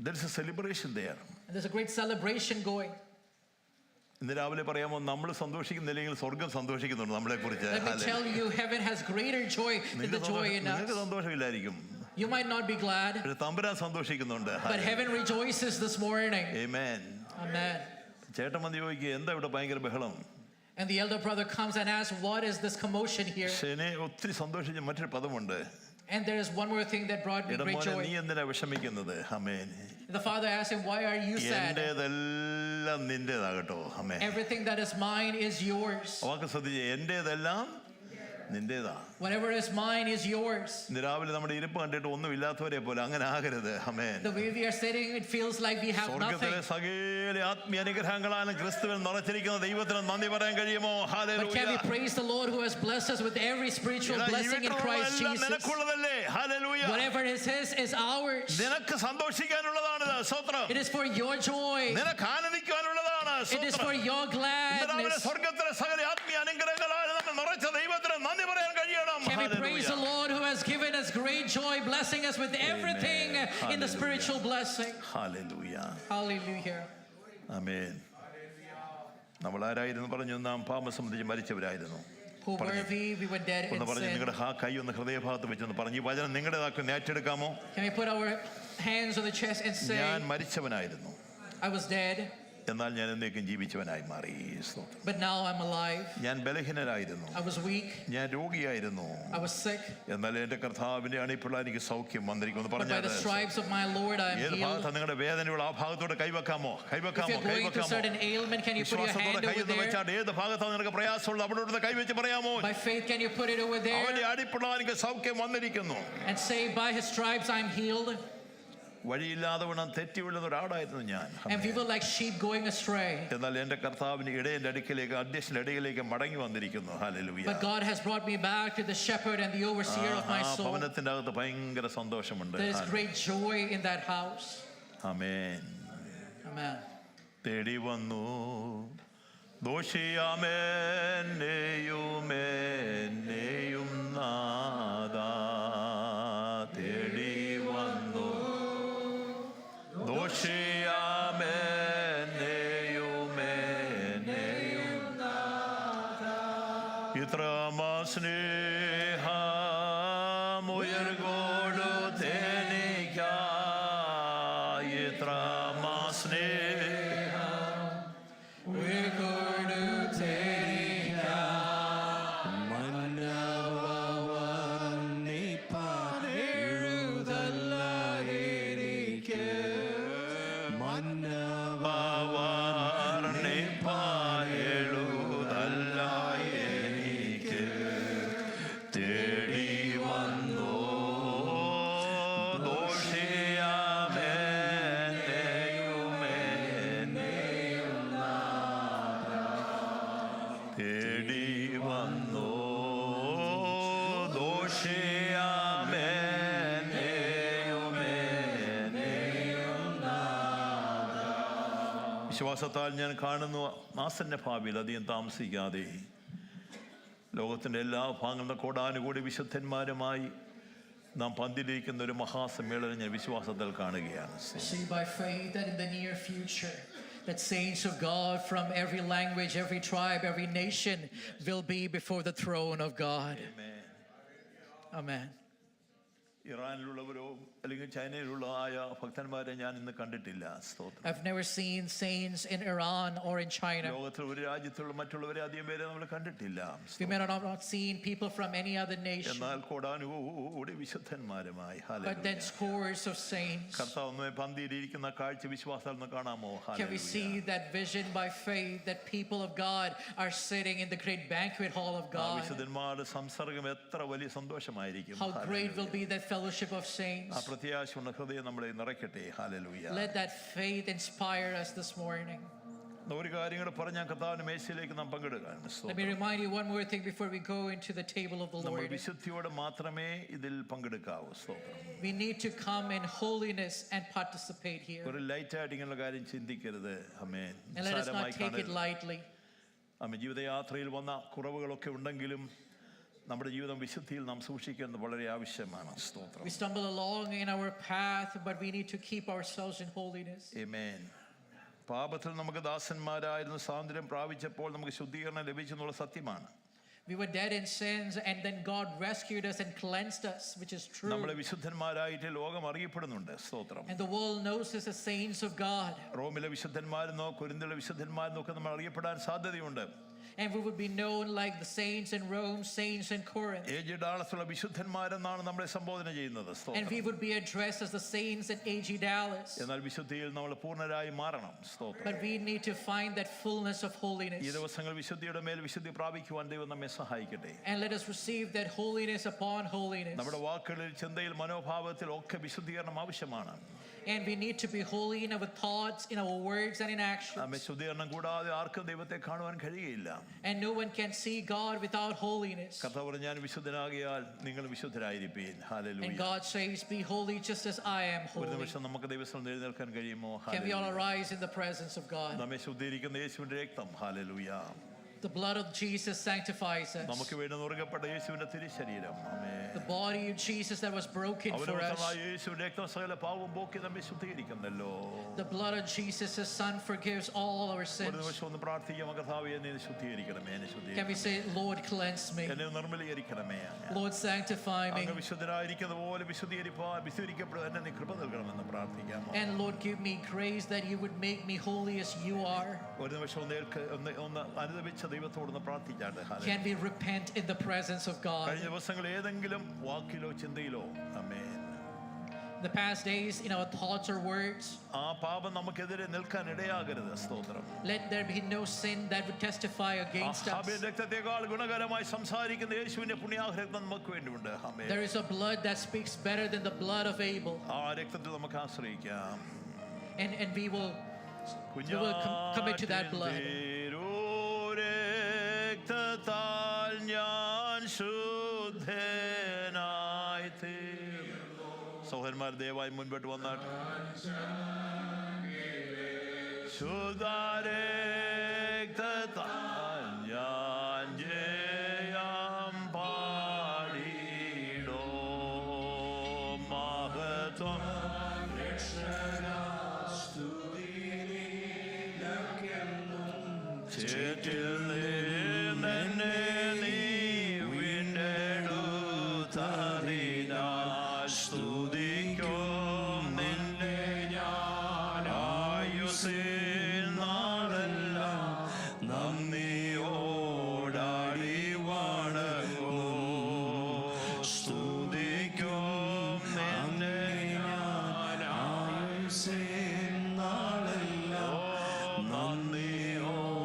There's a celebration there. And there's a great celebration going. ഇന്ന് രാവിലെ പറയാമോ, നമ്മൾ സന്തോഷിക്കുന്നില്ലെങ്കിൽ സ്വർഗം സന്തോഷിക്കുന്നുണ്ട് നമ്മളെ കുറിച്ച്. Let me tell you, heaven has greater joy than the joy in നിങ്ങൾക്ക് us. സന്തോഷമില്ലായിരിക്കും. You might not be glad, പക്ഷെ തമ്പുരാൻ സന്തോഷിക്കുന്നുണ്ട്. but heaven rejoices this morning. Amen. Amen. ചേട്ടൻ വന്ന് ചോദിക്കുക, എന്താ ഇവിടെ ഭയങ്കര ബഹളം? And the elder brother comes and asks, what is this commotion here? എന്നെ ഒത്തിരി സന്തോഷിച്ച മറ്റൊരു പദമുണ്ട്. And there is one more thing that brought me great നീ joy. എന്തിനാ വിഷമിക്കുന്നത്? ആമേൻ. The father asked him, why are you sad? എന്റേതെല്ലാം നിന്റേതാകട്ടോ. Amen. Everything that is mine is yours. വാക്ക് ശ്രദ്ധിച്ച്, എന്റേതെല്ലാം നിന്റേതാ. Whatever is mine is yours. ഇന്ന് രാവിലെ നമ്മുടെ ഇരിപ്പ് കണ്ടിട്ട് ഒന്നും ഇല്ലാത്തവരെ പോലെ അങ്ങനെ ആകരുത്. ആമേൻ. The way we are sitting, it feels like we have nothing. സ്വർഗ്ഗത്തിലെ സകല ആത്മീയ അനുഗ്രഹങ്ങളാണ് ക്രിസ്തുവിൽ നിറച്ചിരിക്കുന്ന ദൈവത്തിന് നന്ദി പറയാൻ കഴിയുമോ? But can we praise the Lord who has blessed us with every spiritual blessing in Christ Jesus? നിനക്കുള്ളതല്ലേ? Hallelujah. Whatever is his is ours. നിനക്ക് സന്തോഷിക്കാനുള്ളതാണ്. സ്തോത്രം. It is for your joy. നിനക്ക് ആനന്ദിക്കാനുള്ളതാണ്. It is for your gladness. സ്വർഗ്ഗത്തിലെ സകല ആത്മീയ അനുഗ്രഹങ്ങളാണ് നമ്മൾ നിറച്ച ദൈവത്തിന് നന്ദി പറയാൻ കഴിയണം. Can we praise the Lord who has given us great joy, blessing us with everything in the spiritual blessing? Hallelujah. Hallelujah. ആമേൻ. നമ്മൾ ആരായിരുന്നു പറഞ്ഞു? നാം പാപം സംബന്ധിച്ച് മരിച്ചവരായിരുന്നു. Who were we? We were dead in ഒന്ന് പറഞ്ഞു, sin. നിങ്ങളുടെ കൈ ഒന്ന് ഹൃദയഭാഗത്ത് വെച്ചെന്ന് പറഞ്ഞു. ഈ വചനം നിങ്ങളുടേതാക്കി ഏറ്റെടുക്കാമോ? Can we put our hands on the chest and say, ഞാൻ മരിച്ചവനായിരുന്നു, I was dead, എന്നാൽ ഞാൻ എന്നേക്കും ജീവിച്ചവനായി മാറി. but now I'm alive. ഞാൻ ബലഹീനനായിരുന്നു, I was weak, ഞാൻ രോഗിയായിരുന്നു, I was sick, എന്നാൽ എൻ്റെ കർത്താവിന്റെ അണിപ്പുള്ള എനിക്ക് സൗഖ്യം വന്നിരിക്കുന്നു. but by the stripes of my Lord I am ഏത് healed. ഭാഗത്താണ് നിങ്ങളുടെ വേദനയുള്ള ആ ഭാഗത്തോടെ കൈവെക്കാമോ? If you're going through certain ailment, can you put your hand over there? വെച്ചാൽ ഏത് ഭാഗത്താണ് നിനക്ക് പ്രയാസമുള്ള അവിടെ കൈവെച്ച് പറയാമോ? By faith, can you put it over there അവന്റെ അടിപ്പുള്ള എനിക്ക് സൗഖ്യം വന്നിരിക്കുന്നു. and say, by his stripes I'm healed? വഴിയില്ലാതെ വേണം തെറ്റി വീഴുന്ന ഒരാളായിരുന്നു ഞാൻ. And we were like sheep going astray. എന്നാൽ എൻ്റെ കർത്താവിന് ഇടയന്റെ അടുക്കിലേക്ക് അധ്യക്ഷന്റെ അടുക്കിലേക്ക് മടങ്ങി വന്നിരിക്കുന്നു. Hallelujah. But God has brought me back to the shepherd and the overseer of my soul. ഭവനത്തിന്റെ അകത്ത് ഭയങ്കര സന്തോഷമുണ്ട്. There is great joy in that house. Amen. Amen. തേടി വന്നു ദോഷിയാമേന്നെയും നാദാ, തേടി വന്നു ദോഷിയാമേന്നെയും നാദാ, ഇത്ര സ്നേഹമുയർകോടു തേനിക്കായി, ഇത്ര തേടി വന്നോ വിശ്വാസത്താൽ ഞാൻ കാണുന്നു ആസന്ന ഭാവിയിൽ അധികം താമസിക്കാതെ ലോകത്തിൻ്റെ എല്ലാ ഭാഗങ്ങളിലും കോടാനുകൂടി വിശുദ്ധന്മാരുമായി നാം പന്തിരിക്കുന്ന ഒരു മഹാസമ്മേളനം ഞാൻ വിശ്വാസത്തിൽ കാണുകയാണ്. See by faith that in the near future that saints of God from every language, every tribe, every nation will be before the throne of God. Amen. Amen. ഇറാനിലുള്ളവരോ അല്ലെങ്കിൽ ചൈനയിലുള്ള ആയ ഭക്തന്മാരെ ഞാൻ ഇന്ന് കണ്ടിട്ടില്ല. സ്തോത്രം. I've never seen saints in Iran or in China. ലോകത്തിൽ ഒരു രാജ്യത്തുള്ള മറ്റുള്ളവരെ അധികം പേരെ നമ്മൾ കണ്ടിട്ടില്ല. We may not have not seen people from any other nation. എന്നാൽ കോടാനുകൂടി വിശുദ്ധന്മാരുമായി. But then scores of saints. കർത്താവ് നമ്മെ പന്തിയിരിക്കുന്ന കാഴ്ച വിശ്വാസത്തിൽ നിന്ന് കാണാമോ? Can we see that vision by faith that people of God are sitting in the great banquet hall of God? വിശുദ്ധന്മാരുടെ സംസർഗം എത്ര വലിയ സന്തോഷമായിരിക്കും. How great will be that fellowship of saints. ആ പ്രത്യാശയുള്ള ഹൃദയം നമ്മളെ നിറയ്ക്കട്ടെ. Hallelujah. Let that faith inspire us this morning. ഒരു കാര്യം കൂടെ പറഞ്ഞാൽ കർത്താവിന്റെ മേശയിലേക്ക് നാം പങ്കെടുക്കാൻ. Let me remind you one more thing before we go into the table of the നമ്മൾ Lord. വിശുദ്ധിയോടെ മാത്രമേ ഇതിൽ പങ്കെടുക്കാവൂ. സ്തോത്രം. We need to come in holiness and participate here. ഒരു ലൈറ്റ് ആയിട്ട് ഇങ്ങനെയുള്ള കാര്യം ചിന്തിക്കരുത്. ആമേൻ. And let us not take it lightly. ആമേൻ. ജീവിതയാത്രയിൽ വന്ന കുറവുകളൊക്കെ ഉണ്ടെങ്കിലും നമ്മുടെ ജീവിതം വിശുദ്ധിയിൽ നാം സൂക്ഷിക്കുന്നത് വളരെ ആവശ്യമാണ്. സ്തോത്രം. We stumble along in our path, but we need to keep ourselves in holiness. ആമേൻ. പാപത്തിൽ നമുക്ക് ദാസന്മാരായിരുന്നു, സ്വാതന്ത്ര്യം പ്രാപിച്ചപ്പോൾ നമുക്ക് ശുദ്ധീകരണം ലഭിച്ചെന്നുള്ള സത്യമാണ്. We were dead in sins, and then God rescued us and cleansed us, which is true. നമ്മളെ വിശുദ്ധന്മാരായിട്ട് ലോകം അറിയപ്പെടുന്നുണ്ട്. സ്തോത്രം. And the world knows us as saints of God. റോമിലെ വിശുദ്ധന്മാരെന്നോ കൊരിന്തിലെ വിശുദ്ധന്മാരെന്നോ ഒക്കെ നമ്മൾ അറിയപ്പെടാൻ സാധ്യതയുണ്ട്. And we would be known like the saints in Rome, saints in Corinth. ഏജിഡാളസുള്ള വിശുദ്ധന്മാരെന്നാണ് നമ്മളെ സംബോധന ചെയ്യുന്നത്. And we would be addressed as the saints in AG Dallas. എന്നാൽ വിശുദ്ധിയിൽ നമ്മൾ പൂർണ്ണരായി മാറണം. സ്തോത്രം. But we need to find that fullness of holiness. ഈ ദിവസങ്ങൾ വിശുദ്ധിയുടെ മേൽ വിശുദ്ധി പ്രാപിക്കുവാൻ ദൈവം നമ്മെ സഹായിക്കട്ടെ. And let us receive that holiness upon holiness. നമ്മുടെ വാക്കുകളിൽ, ചിന്തയിൽ, മനോഭാവത്തിൽ ഒക്കെ വിശുദ്ധീകരണം ആവശ്യമാണ്. And we need to be holy in our thoughts, in our words, and in actions. നമ്മെ ശുദ്ധീകരണം കൂടാതെ ആർക്കും ദൈവത്തെ കാണുവാൻ കഴിയില്ല. And no one can see God without holiness. കർത്താവ് പറഞ്ഞു, ഞാൻ വിശുദ്ധനാകിയാൽ നിങ്ങൾ വിശുദ്ധരായിരിപ്പീൻ. Hallelujah. And God says, be holy just as I am ഒരു holy. നിമിഷം നമുക്ക് ദൈവത്തിൽ എഴുന്നേൽക്കാൻ കഴിയുമോ? Can we all arise in the presence of God? നമ്മെ ശുദ്ധീകരിക്കുന്ന യേശുവിന്റെ രക്തം. Hallelujah. The blood of Jesus sanctifies us. നമുക്ക് വേണ്ടി നുറുക്കപ്പെട്ട യേശുവിന്റെ തിരുശരീരം. ആമേൻ. The body of Jesus that was broken for us. യേശുവിന്റെ രക്തം സകല പാപവും പോക്കി നമ്മെ ശുദ്ധീകരിക്കുന്നല്ലോ. The blood of Jesus, His Son, forgives all our ഒരു sins. നിമിഷം ഒന്ന് പ്രാർത്ഥിക്കാം. കർത്താവേ, എന്നെ ശുദ്ധീകരിക്കണമേ, എന്നെ Can we ശുദ്ധീകരിക്കണമേ, say, Lord, cleanse me. എന്നെ നിർമ്മലീകരിക്കണമേ. Lord, sanctify me. അങ്ങ് വിശുദ്ധരായിരിക്കുന്ന പോലെ വിശുദ്ധീകരിക്കപ്പെടുക എന്നെ നീ കൃപ നൽകണമെന്ന് പ്രാർത്ഥിക്കാം. And Lord, give me grace that you would make me holy as you are. ഒരു നിമിഷം ഒന്ന് അനുദപിച്ച ദൈവത്തോടൊന്ന് പ്രാർത്ഥിച്ചാട്ടെ. Can we repent in the presence of God? കഴിഞ്ഞ ദിവസങ്ങൾ ഏതെങ്കിലും വാക്കിലോ ചിന്തയിലോ ആമേൻ The past days, in our thoughts or words, ആ പാപം നമുക്കെതിരെ നിൽക്കാൻ ഇടയാകരുത്. സ്തോത്രം. let there be no sin that would testify against us. ഹാബേൽ രക്തത്തെക്കാൾ ഗുണകരമായി സംസാരിക്കുന്ന യേശുവിന്റെ പുണ്യാഹരക്തം നമുക്ക് വേണ്ടിയുണ്ട്. ആമേൻ. There is a blood that speaks better than the blood of Abel. ആ രക്തത്തിൽ നമുക്ക് ആശ്രയിക്കാം. And we will commit to that blood. രക്തത്താൽ ഞാൻ ശുദ്ധനായി തീർന്നു. സഹോദരന്മാർ ദയവായി മുൻപോട്ട് വന്നാട്ടെ. ശുദ്ധ രക്തത്താൽ ഞാൻ ജയം പാടിടും. മഹത്വം ചേറ്റിൽ നിന്നെ നീ വീണ്ടെടുത്തതിനാൽ സ്തുതിക്കും നിന്നെ ഞാൻ. ആയുസ്സിൻ നാളെല്ലാം നന്ദിയോടാടി വണങ്ങും. സ്തുതിക്കും നിന്നെ ഞാൻ. ആയുസ്സിൻ നാളെല്ലാം നന്ദിയോടാടി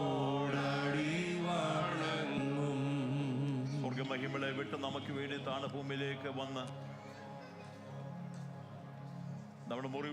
വണങ്ങും. സ്വർഗമഹിമകളെ വിട്ട് നമുക്ക് വേണ്ടി താണ ഭൂമിയിലേക്ക് വന്ന് നമ്മുടെ മുറി